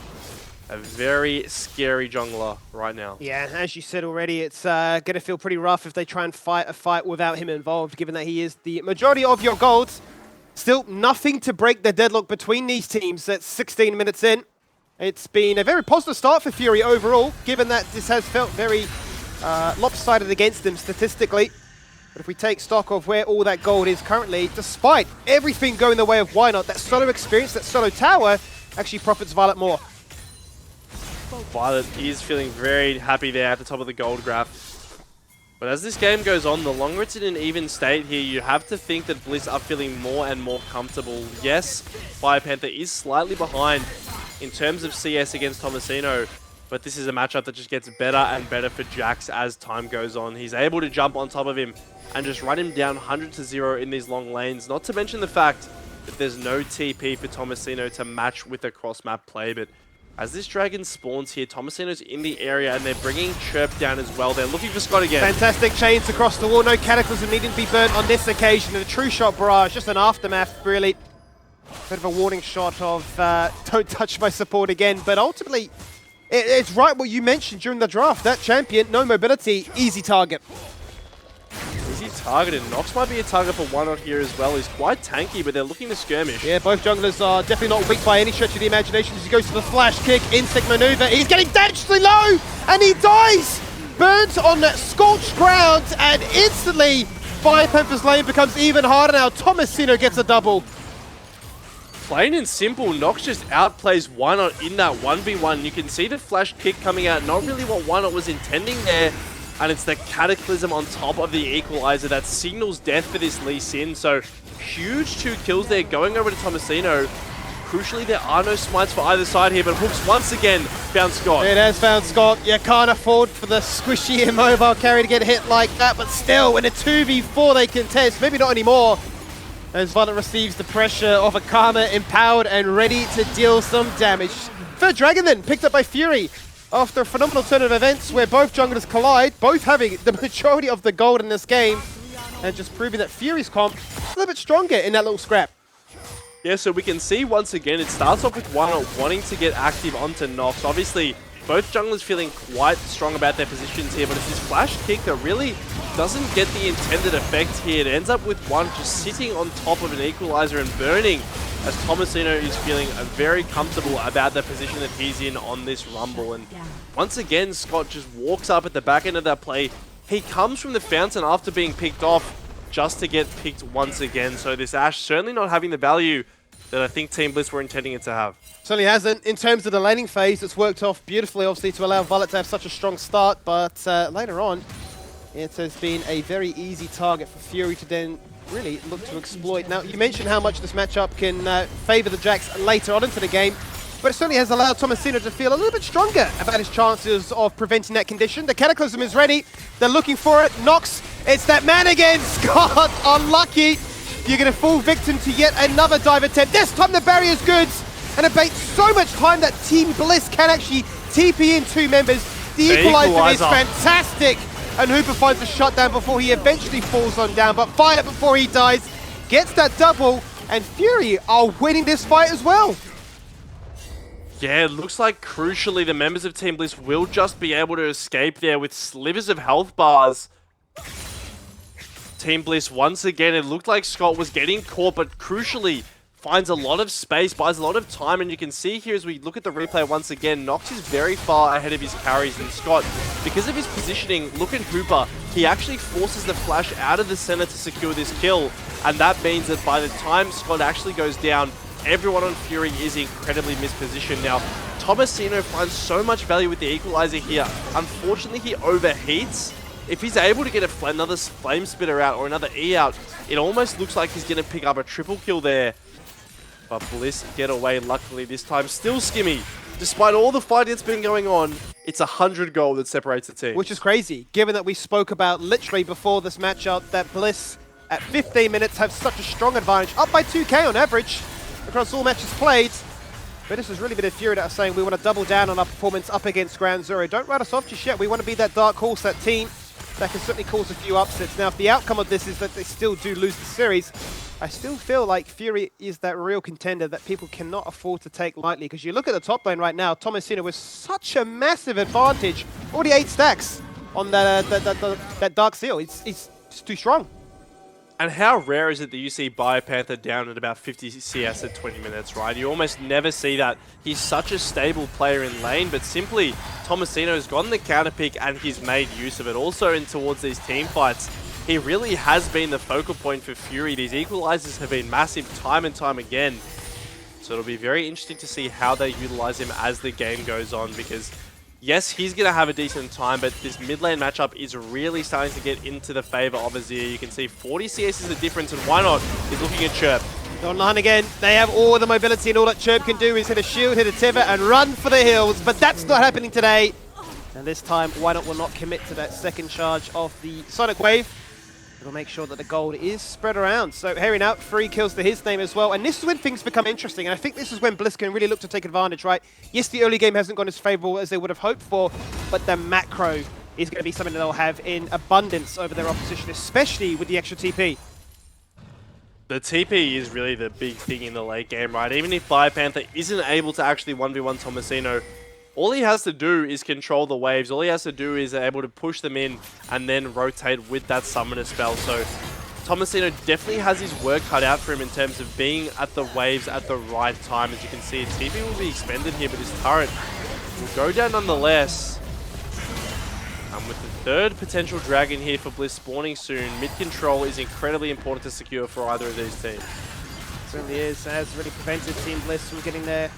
A very scary jungler right now. Yeah, as you said already, it's going to feel pretty rough if they try and fight a fight without him involved, given that he is the majority of your golds. Still nothing to break the deadlock between these teams at 16 minutes in. It's been a very positive start for Fury overall, given that this has felt very lopsided against them statistically. But if we take stock of where all that gold is currently, despite everything going the way of Why Not, that solo experience, that solo tower, actually profits Violet more. Violet is feeling very happy there at the top of the gold graph. But as this game goes on, the longer it's in an even state here, you have to think that Bliss are feeling more and more comfortable. Yes, Fire Panther is slightly behind in terms of CS against Tomasino, but this is a matchup that just gets better and better for Jax as time goes on. He's able to jump on top of him and just run him down 100-0 in these long lanes. Not to mention the fact that there's no TP for Tomasino to match with a cross-map play, but as this dragon spawns here, Tomasino's in the area and they're bringing Chirp down as well. They're looking for Scott again. Fantastic chains across the wall. No Cataclysm needing to be burnt on this occasion. And a true shot barrage, just an aftermath, really. Bit of a warning shot of don't touch my support again. But ultimately, it's right what you mentioned during the draft. That champion, no mobility, easy target. Easy targeted. Nox might be a target for Why Not here as well. He's quite tanky, but they're looking to skirmish. Yeah, both junglers are definitely not weak by any stretch of the imagination as he goes to the flash kick, insect maneuver. He's getting dangerously low, and he dies! Burns on scorched ground, and instantly Fire Panther's lane becomes even harder now. Tomasino gets a double. Plain and simple, Nox just outplays Why Not in that 1v1. You can see the flash kick coming out, not really what Why Not was intending there. And it's the Cataclysm on top of the Equalizer that signals death for this Lee Sin. So huge 2 kills there going over to Tomasino. crucially, there are no smites for either side here, but Hooks once again found Scott. It has found Scott. You can't afford for the squishy immobile carry to get hit like that, but still, in a 2v4 they contest. Maybe not anymore. As Violent receives the pressure of a Karma, empowered and ready to deal some damage. Third Dragon then, picked up by Fury. After a phenomenal turn of events where both junglers collide, both having the majority of the gold in this game, and just proving that Fury's comp is a little bit stronger in that little scrap. Yeah, so we can see once again, it starts off with one wanting to get active onto Nox. Obviously, both junglers feeling quite strong about their positions here, but it's this flash kick that really doesn't get the intended effect here. It ends up with one just sitting on top of an equalizer and burning, as Tomasino is feeling very comfortable about the position that he's in on this Rumble. And once again, Scott just walks up at the back end of that play. He comes from the fountain after being picked off just to get picked once again. So this Ashe certainly not having the value that I think Team Bliss were intending it to have. Certainly hasn't. In terms of the laning phase, it's worked off beautifully, obviously, to allow Violet to have such a strong start, but later on, it has been a very easy target for Fury to then really look to exploit. Now, you mentioned how much this matchup can favor the Jax later on into the game, but it certainly has allowed Tomasino to feel a little bit stronger about his chances of preventing that condition. The Cataclysm is ready. They're looking for it. Nox, it's that man again. Scott, unlucky. You're going to fall victim to yet another dive attempt. This time the barrier's good, and it baits so much time that Team Bliss can actually TP in two members. The equalizer is fantastic. And Hooper finds the shutdown before he eventually falls on down, but Violet, before he dies, gets that double, and Fury are winning this fight as well. Yeah, it looks like crucially the members of Team Bliss will just be able to escape there with slivers of health bars. Team Bliss, once again, it looked like Scott was getting caught, but crucially finds a lot of space, buys a lot of time, and you can see here as we look at the replay once again, Nox is very far ahead of his carries, and Scott, because of his positioning, look at Hooper, he actually forces the flash out of the center to secure this kill, and that means that by the time Scott actually goes down, everyone on Fury is incredibly mispositioned. Now, Tomasino finds so much value with the equalizer here. Unfortunately, he overheats. If he's able to get another flame spitter out or another E out, it almost looks like he's going to pick up a triple kill there. But Bliss get away, luckily this time. Still Skimmy. Despite all the fight that's been going on, it's 100 gold that separates the team. Which is crazy, given that we spoke about literally before this matchup that Bliss at 15 minutes have such a strong advantage, up by 2k on average across all matches played. But this has really been a Fury that are saying we want to double down on our performance up against Ground Zero. Don't write us off just yet. We want to be that dark horse, that team that can certainly cause a few upsets. Now, if the outcome of this is that they still do lose the series, I still feel like Fury is that real contender that people cannot afford to take lightly. Because you look at the top lane right now, Tomasino with such a massive advantage. Already 8 stacks on that Dark Seal. It's too strong. And how rare is it that you see Biopanther down at about 50 CS at 20 minutes, right? You almost never see that. He's such a stable player in lane, but simply Tomasino has gotten the counter pick and he's made use of it. Also in towards these team fights, he really has been the focal point for Fury. These equalizers have been massive time and time again. So it'll be very interesting to see how they utilize him as the game goes on, because yes, he's going to have a decent time, but this mid lane matchup is really starting to get into the favor of Azir. You can see 40 CS is the difference, and why not? He's looking at Chirp. Online again, they have all the mobility, and all that Chirp can do is hit a shield, hit a Tivit, and run for the hills, but that's not happening today. And this time, Why Not will not commit to that second charge of the Sonic Wave. It'll make sure that the gold is spread around. So hearing out 3 kills to his name as well. And this is when things become interesting. And I think this is when Bliss can really look to take advantage, right? Yes, the early game hasn't gone as favorable as they would have hoped for, but the macro is going to be something that they'll have in abundance over their opposition, especially with the extra TP. The TP is really the big thing in the late game, right? Even if Biopanther isn't able to actually 1v1 Tomasino, all he has to do is control the waves. All he has to do is able to push them in and then rotate with that summoner spell. So Tomasino definitely has his work cut out for him in terms of being at the waves at the right time. As you can see, TP will be expended here, but his turret will go down nonetheless. And with the third potential dragon here for Bliss spawning soon, mid control is incredibly important to secure for either of these teams. Certainly is. It has really prevented Team Bliss from getting their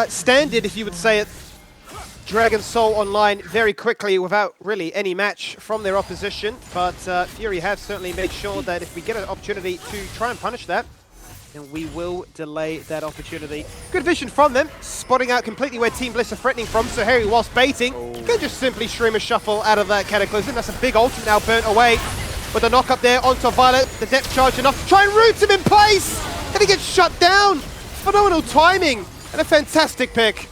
standard, if you would say it, Dragon Soul online very quickly without really any match from their opposition. But Fury have certainly made sure that if we get an opportunity to try and punish that, and we will delay that opportunity. Good vision from them, spotting out completely where Team Bliss are threatening from, so Harry, whilst baiting, can just simply stream a shuffle out of that Cataclysm. That's a big ultimate now burnt away. With the knock up there onto Violet, the depth charge enough to try and root him in place! And he gets shut down! Phenomenal timing, and a fantastic pick.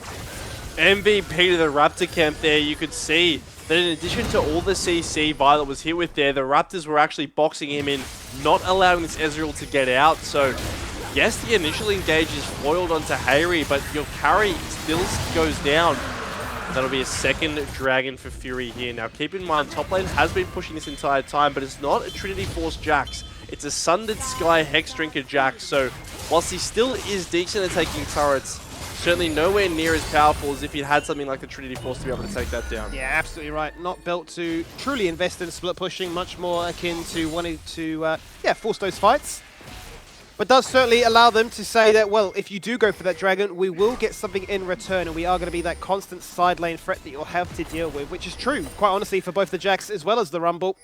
MVP to the Raptor camp there. You could see that in addition to all the CC Violet was hit with there, the Raptors were actually boxing him in, not allowing this Ezreal to get out. So yes, the initial engage is foiled onto Harry, but your carry still goes down. That'll be a second Dragon for Fury here. Now keep in mind, top lane has been pushing this entire time, but it's not a Trinity Force Jax. It's a Sundered Sky Hex Drinker Jax. So whilst he still is decent at taking turrets, certainly nowhere near as powerful as if he had something like the Trinity Force to be able to take that down. Yeah, absolutely right. Not built to truly invest in split pushing, much more akin to wanting to force those fights. But does certainly allow them to say that, well, if you do go for that Dragon, we will get something in return, and we are going to be that constant side lane threat that you'll have to deal with, which is true, quite honestly, for both the Jax as well as the Rumble.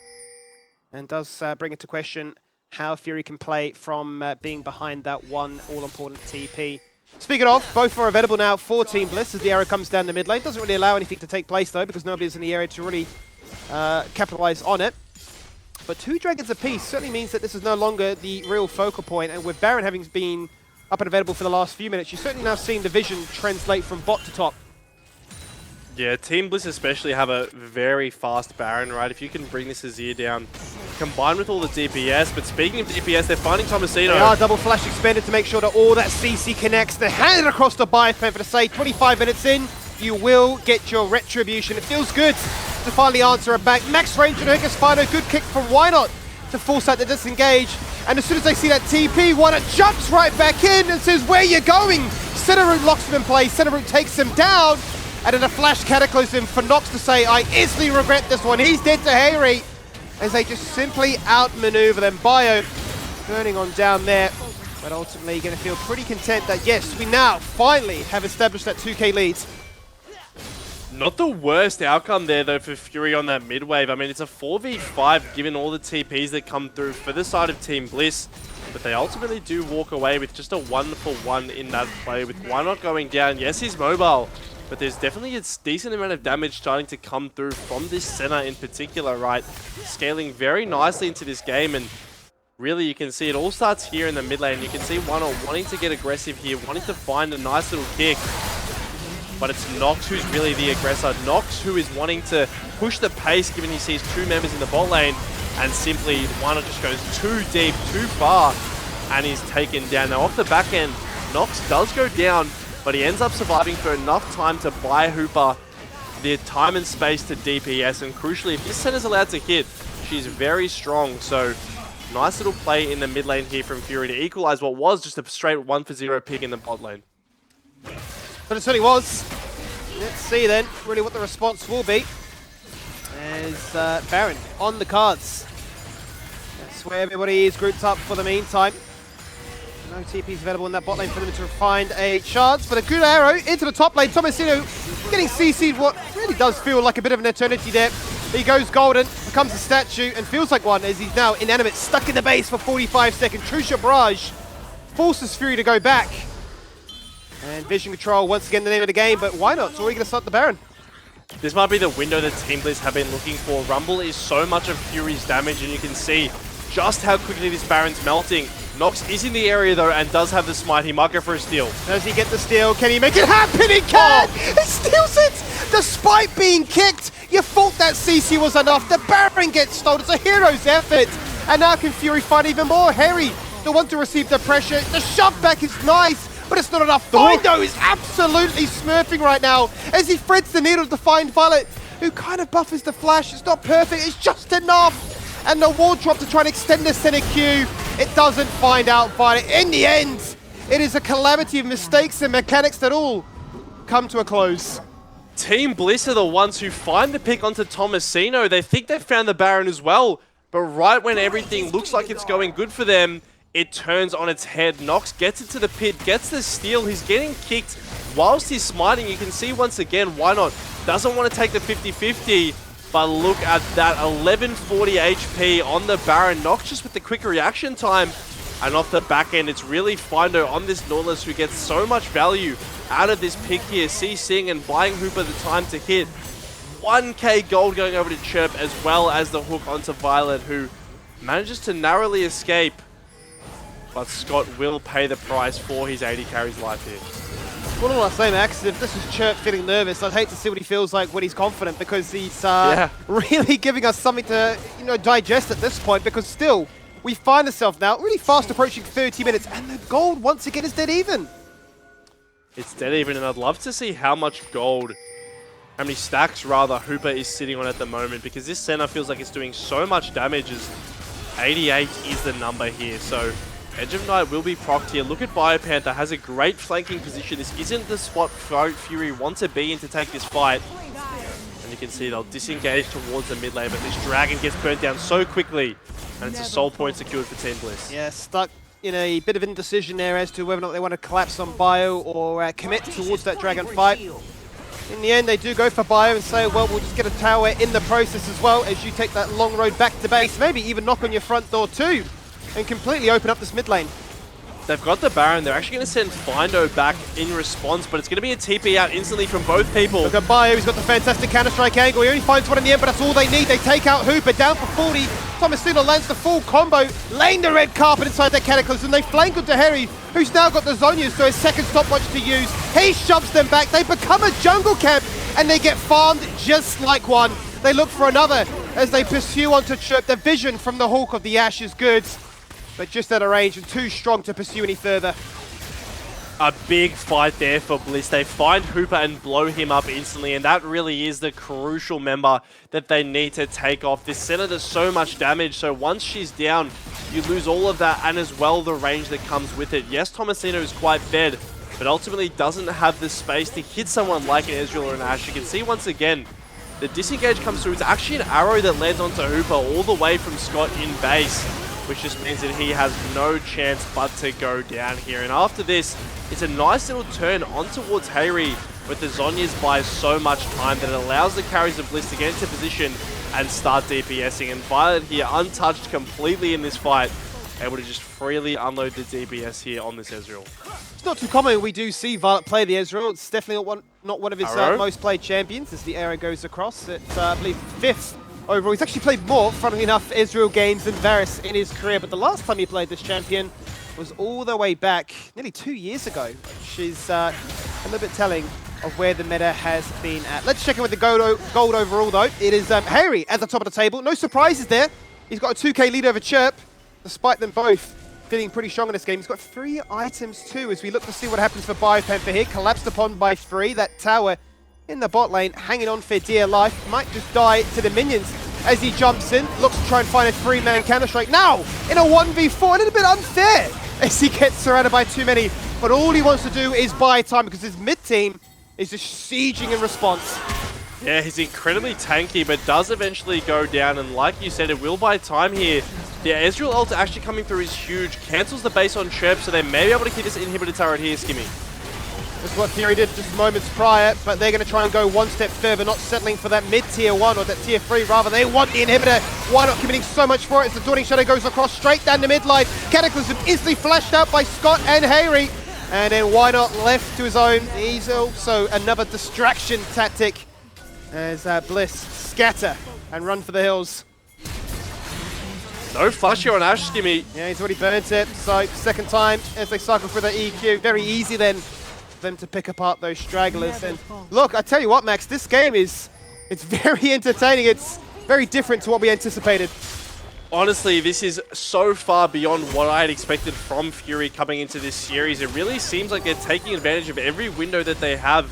And does bring into question how Fury can play from being behind that one all-important TP. Speaking of, both are available now for Team Bliss as the arrow comes down the mid lane. Doesn't really allow anything to take place though, because nobody's in the area to really capitalize on it. But 2 dragons apiece certainly means that this is no longer the real focal point, and with Baron having been up and available for the last few minutes, you're certainly now seeing the vision translate from bot to top. Yeah, Team Bliss especially have a very fast Baron, right? If you can bring this Azir down, combined with all the DPS, but speaking of DPS, they're finding Tomasino. They are double flash expanded to make sure that all that CC connects. They hand it across the biosphere for to say 25 minutes in, you will get your retribution. It feels good to finally answer it back. Max range and Hooker's find a good kick from Why Not to force out the disengage. And as soon as they see that TP, Why Not jumps right back in and says, where you going? Center Root locks him in place, Center Root takes him down. And then a flash Cataclysm for Nox to say, I instantly regret this one. He's dead to Harry. As they just simply outmaneuver them. Bio burning on down there. But ultimately going to feel pretty content that, yes, we now finally have established that 2k lead. Not the worst outcome there, though, for Fury on that mid wave. I mean, it's a 4v5 given all the TPs that come through for the side of Team Bliss. But they ultimately do walk away with just a 1-for-1 in that play, with Why Not going down. Yes, he's mobile, but there's definitely a decent amount of damage starting to come through from this center in particular, right? Scaling very nicely into this game, and really you can see it all starts here in the mid lane. You can see Why Not wanting to get aggressive here, wanting to find a nice little kick. But it's Nox who's really the aggressor. Nox who is wanting to push the pace given he sees 2 members in the bot lane, and simply Why Not just goes too deep, too far, and he's taken down. Now off the back end, Nox does go down, but he ends up surviving for enough time to buy Hooper the time and space to DPS, and crucially, if this center's allowed to hit, she's very strong. So nice little play in the mid lane here from Fury to equalize what was just a straight 1-for-0 pick in the bot lane. But it certainly was. Let's see then, really what the response will be. As Baron on the cards. That's where everybody is grouped up for the meantime. No TPs available in that bot lane for them to find a chance, but a good arrow into the top lane. Tomasino getting CC'd what really does feel like a bit of an eternity there. He goes golden, becomes a statue, and feels like one as he's now inanimate, stuck in the base for 45 seconds. True Barrage forces Fury to go back. And Vision Control, once again, the name of the game, but Why Not? It's already going to start the Baron. This might be the window that Team Bliss have been looking for. Rumble is so much of Fury's damage, and you can see just how quickly this Baron's melting. Nox is in the area though and does have the smite. He might go for a steal. Does he get the steal? Can he make it happen? He can! He steals it! Despite being kicked, you thought that CC was enough. The Baron gets stolen. It's a hero's effort. And now can Fury find even more? Harry, the one to receive the pressure. The shove back is nice, but it's not enough. Findo is absolutely smurfing right now as he threads the needle to find Violet, who kind of buffers the flash. It's not perfect, it's just enough. And the wall drop to try and extend the center queue. It doesn't find out Violet. In the end, it is a calamity of mistakes and mechanics that all come to a close. Team Bliss are the ones who find the pick onto Tomasino. They think they've found the Baron as well, but right when everything looks like it's going good for them, it turns on its head. Nox gets into the pit, gets the steal. He's getting kicked whilst he's smiting. You can see once again, Why Not doesn't want to take the 50-50, but look at that 1140 HP on the Baron. Nox just with the quick reaction time And off the back end, it's really Findo on this Nautilus who gets so much value out of this pick here. CCing and buying Hooper the time to hit. 1k gold going over to Chirp, as well as the hook onto Violet, who manages to narrowly escape. But Scott will pay the price for his 80 carries life here. What do I say, Max? If this is Chirp feeling nervous, I'd hate to see what he feels like when he's confident, because he's really giving us something to digest at this point, because still, we find ourselves now really fast approaching 30 minutes, and the gold once again is dead even. It's dead even, and I'd love to see how much gold, how many stacks rather, Hooper is sitting on at the moment, because this center feels like it's doing so much damage, as 88 is the number here. So Edge of Night will be procced here. Look at Biopanther, has a great flanking position. This isn't the spot Fury want to be in to take this fight. And you can see they'll disengage towards the mid lane, but this Dragon gets burnt down so quickly. And it's a soul point secured for Team Bliss. Yeah, stuck in a bit of indecision there as to whether or not they want to collapse on Bio or commit towards that Dragon fight. In the end, they do go for Bio and say, well, we'll just get a tower in the process as well, as you take that long road back to base. Maybe even knock on your front door too, and completely open up this mid lane. They've got the Baron. They're actually going to send Findo back in response, but it's going to be a TP out instantly from both people. Look at Bio, he's got the fantastic Counter-Strike angle. He only finds one in the end, but that's all they need. They take out Hooper, down for 40. Thomasino lands the full combo, laying the red carpet inside that Cataclysm. They flank onto Harry, who's now got the Zonyas, so his second stopwatch to use. He shoves them back. They become a jungle camp, and they get farmed just like one. They look for another as they pursue onto Chirp. The vision from the Hawk of the Ash is good, but just out of range and too strong to pursue any further. A big fight there for Bliss. They find Hooper and blow him up instantly, and that really is the crucial member that they need to take off. This center does so much damage, so once she's down, you lose all of that, and as well the range that comes with it. Yes, Thomasino is quite fed, but ultimately doesn't have the space to hit someone like an Ezreal or an Ashe. You can see once again, the disengage comes through. It's actually an arrow that lands onto Hooper all the way from Scott in base, which just means that he has no chance but to go down here. And after this, it's a nice little turn on towards Hayri, but the Zonyas buy so much time that it allows the carries of Bliss to get into position and start DPSing. And Violet here, untouched completely in this fight, able to just freely unload the DPS here on this Ezreal. It's not too common we do see Violet play the Ezreal. It's definitely not one of his most played champions, as the arrow goes across at, I believe, 5th. Overall, he's actually played more, funnily enough, Ezreal games than Varus in his career, but the last time he played this champion was all the way back nearly 2 years ago, which is a little bit telling of where the meta has been at. Let's check in with the gold overall, though. It is Harry at the top of the table. No surprises there. He's got a 2k lead over Chirp, despite them both feeling pretty strong in this game. He's got 3 items too, as we look to see what happens for Biopanther here. Collapsed upon by 3. That tower in the bot lane, hanging on for dear life. Might just die to the minions as he jumps in. Looks to try and find a 3-man Counter-Strike. Now, in a 1v4, a little bit unfair as he gets surrounded by too many. But all he wants to do is buy time, because his mid-team is just sieging in response. Yeah, he's incredibly tanky, but does eventually go down. And like you said, it will buy time here. The Ezreal ult actually coming through is huge. Cancels the base on Chirp, so they may be able to keep this inhibitor turret here, Skimmy. That's what Fury did just moments prior, but they're going to try and go one step further, not settling for that mid-tier 1 or that tier 3, rather. They want the inhibitor. Why not committing so much for it as the Dawning Shadow goes across straight down the mid line. Cataclysm instantly flashed out by Scott and Hayri. And then Why Not left to his own. He's also another distraction tactic as Bliss scatter and run for the hills. No flush here on Ashe, Skimmy. Yeah, he's already burnt it. So second time as they cycle through the EQ. Very easy then them to pick apart those stragglers. And look, I tell you what, Max, this game it's very entertaining. It's very different to what we anticipated. Honestly, this is so far beyond what I had expected from Fury coming into this series. It really seems like they're taking advantage of every window that they have.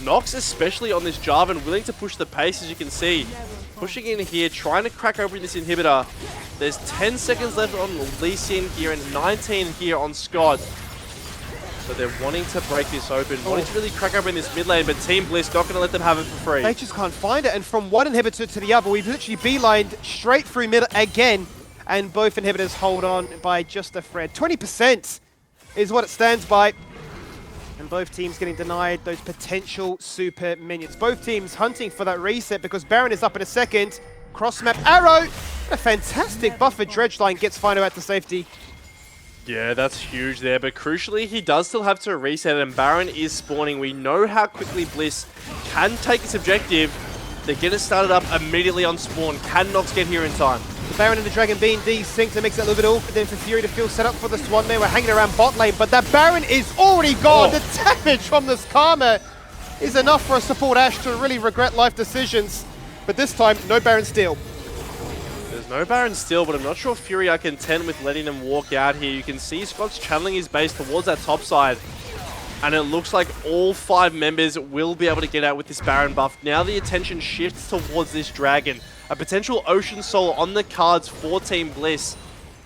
Nox, especially on this Jarvan, willing to push the pace, as you can see. Pushing in here, trying to crack open this inhibitor. There's 10 seconds left on Lee Sin here and 19 here on Scott. So they're wanting to break this open, wanting to really crack open this mid lane, but Team Bliss not going to let them have it for free. They just can't find it, and from one inhibitor to the other, we've literally beelined straight through mid again, and both inhibitors hold on by just a thread. 20% is what it stands by, and both teams getting denied those potential super minions. Both teams hunting for that reset, because Baron is up in a second. Cross map arrow, a fantastic buffer. Dredgeline gets Findo out to safety. Yeah, that's huge there, but crucially, he does still have to reset and Baron is spawning. We know how quickly Bliss can take this objective. They're going to start it up immediately on spawn. Can Nox get here in time? The Baron and the Dragon being desynced, it makes it a little bit awkward then for Fury to feel set up for the Swan. They were hanging around bot lane, but that Baron is already gone. Oh. The damage from this Karma is enough for a support Ashe to really regret life decisions. But this time, no Baron steal. There's no Baron still, but I'm not sure Fury are content with letting them walk out here. You can see Scott's channeling his base towards that top side. And it looks like all 5 members will be able to get out with this Baron buff. Now the attention shifts towards this Dragon. A potential Ocean Soul on the cards for Team Bliss.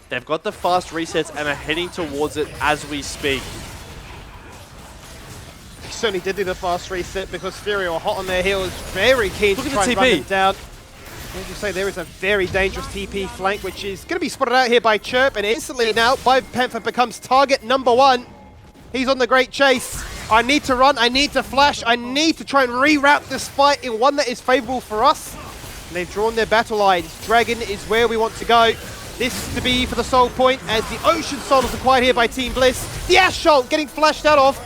They've got the fast resets and are heading towards it as we speak. He certainly did do the fast reset because Fury were hot on their heels, very keen Look to at try the and run TP. them down. As you say, there is a very dangerous TP flank, which is going to be spotted out here by Chirp, and instantly now, Panther becomes target number 1. He's on the great chase. I need to run, I need to flash, I need to try and reroute this fight in one that is favorable for us. And they've drawn their battle lines. Dragon is where we want to go. This to be for the soul point as the Ocean Soul is acquired here by Team Bliss. The Ashe ult getting flashed out of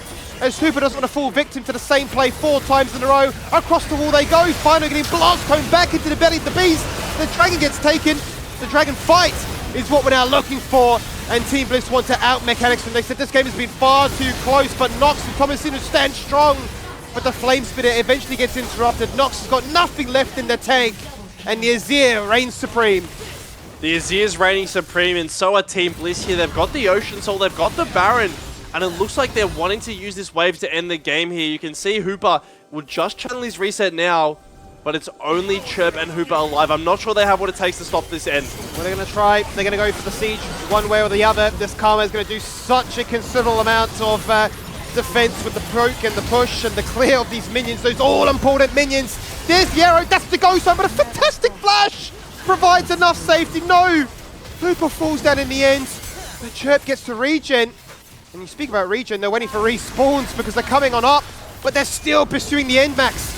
as Hooper doesn't want to fall victim to the same play 4 times in a row. Across the wall they go, finally getting blast cone back into the belly of the beast. The Dragon gets taken. The Dragon fight is what we're now looking for. And Team Bliss want to out-mechanics them. They said this game has been far too close, but Nox and Thomasino stand strong. But the Flame Spitter eventually gets interrupted. Nox has got nothing left in the tank, and the Azir reigns supreme. The Azir's reigning supreme, and so are Team Bliss here. They've got the Ocean Soul, they've got the Baron, and it looks like they're wanting to use this wave to end the game here. You can see Hooper will just channel his reset now, but it's only Chirp and Hooper alive. I'm not sure they have what it takes to stop this end. Well, they're going to try. They're going to go for the siege one way or the other. This Karma is going to do such a considerable amount of defense with the poke and the push and the clear of these minions, those all-important minions. There's the arrow. That's the ghost zone, but a fantastic flash provides enough safety. No! Hooper falls down in the end. The Chirp gets to regen. And you speak about regen, they're waiting for respawns because they're coming on up, but they're still pursuing the end max.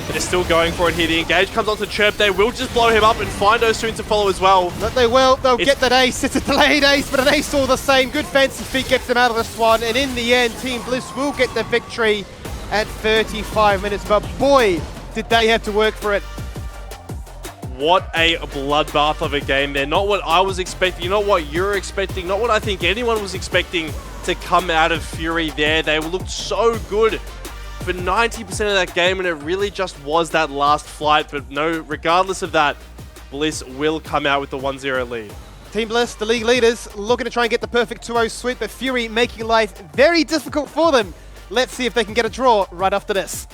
They're still going for it here. The engage comes onto Chirp. They will just blow him up and Findo soon to follow as well. But they will. They'll get that ace. It's a delayed ace, but an ace all the same. Good fancy feet gets them out of this one. And in the end, Team Bliss will get the victory at 35 minutes. But boy, did they have to work for it. What a bloodbath of a game there. Not what I was expecting, not what you're expecting, not what I think anyone was expecting to come out of Fury there. They looked so good for 90% of that game, and it really just was that last flight. But no, regardless of that, Bliss will come out with the 1-0 lead. Team Bliss, the league leaders, looking to try and get the perfect 2-0 sweep, but Fury making life very difficult for them. Let's see if they can get a draw right after this.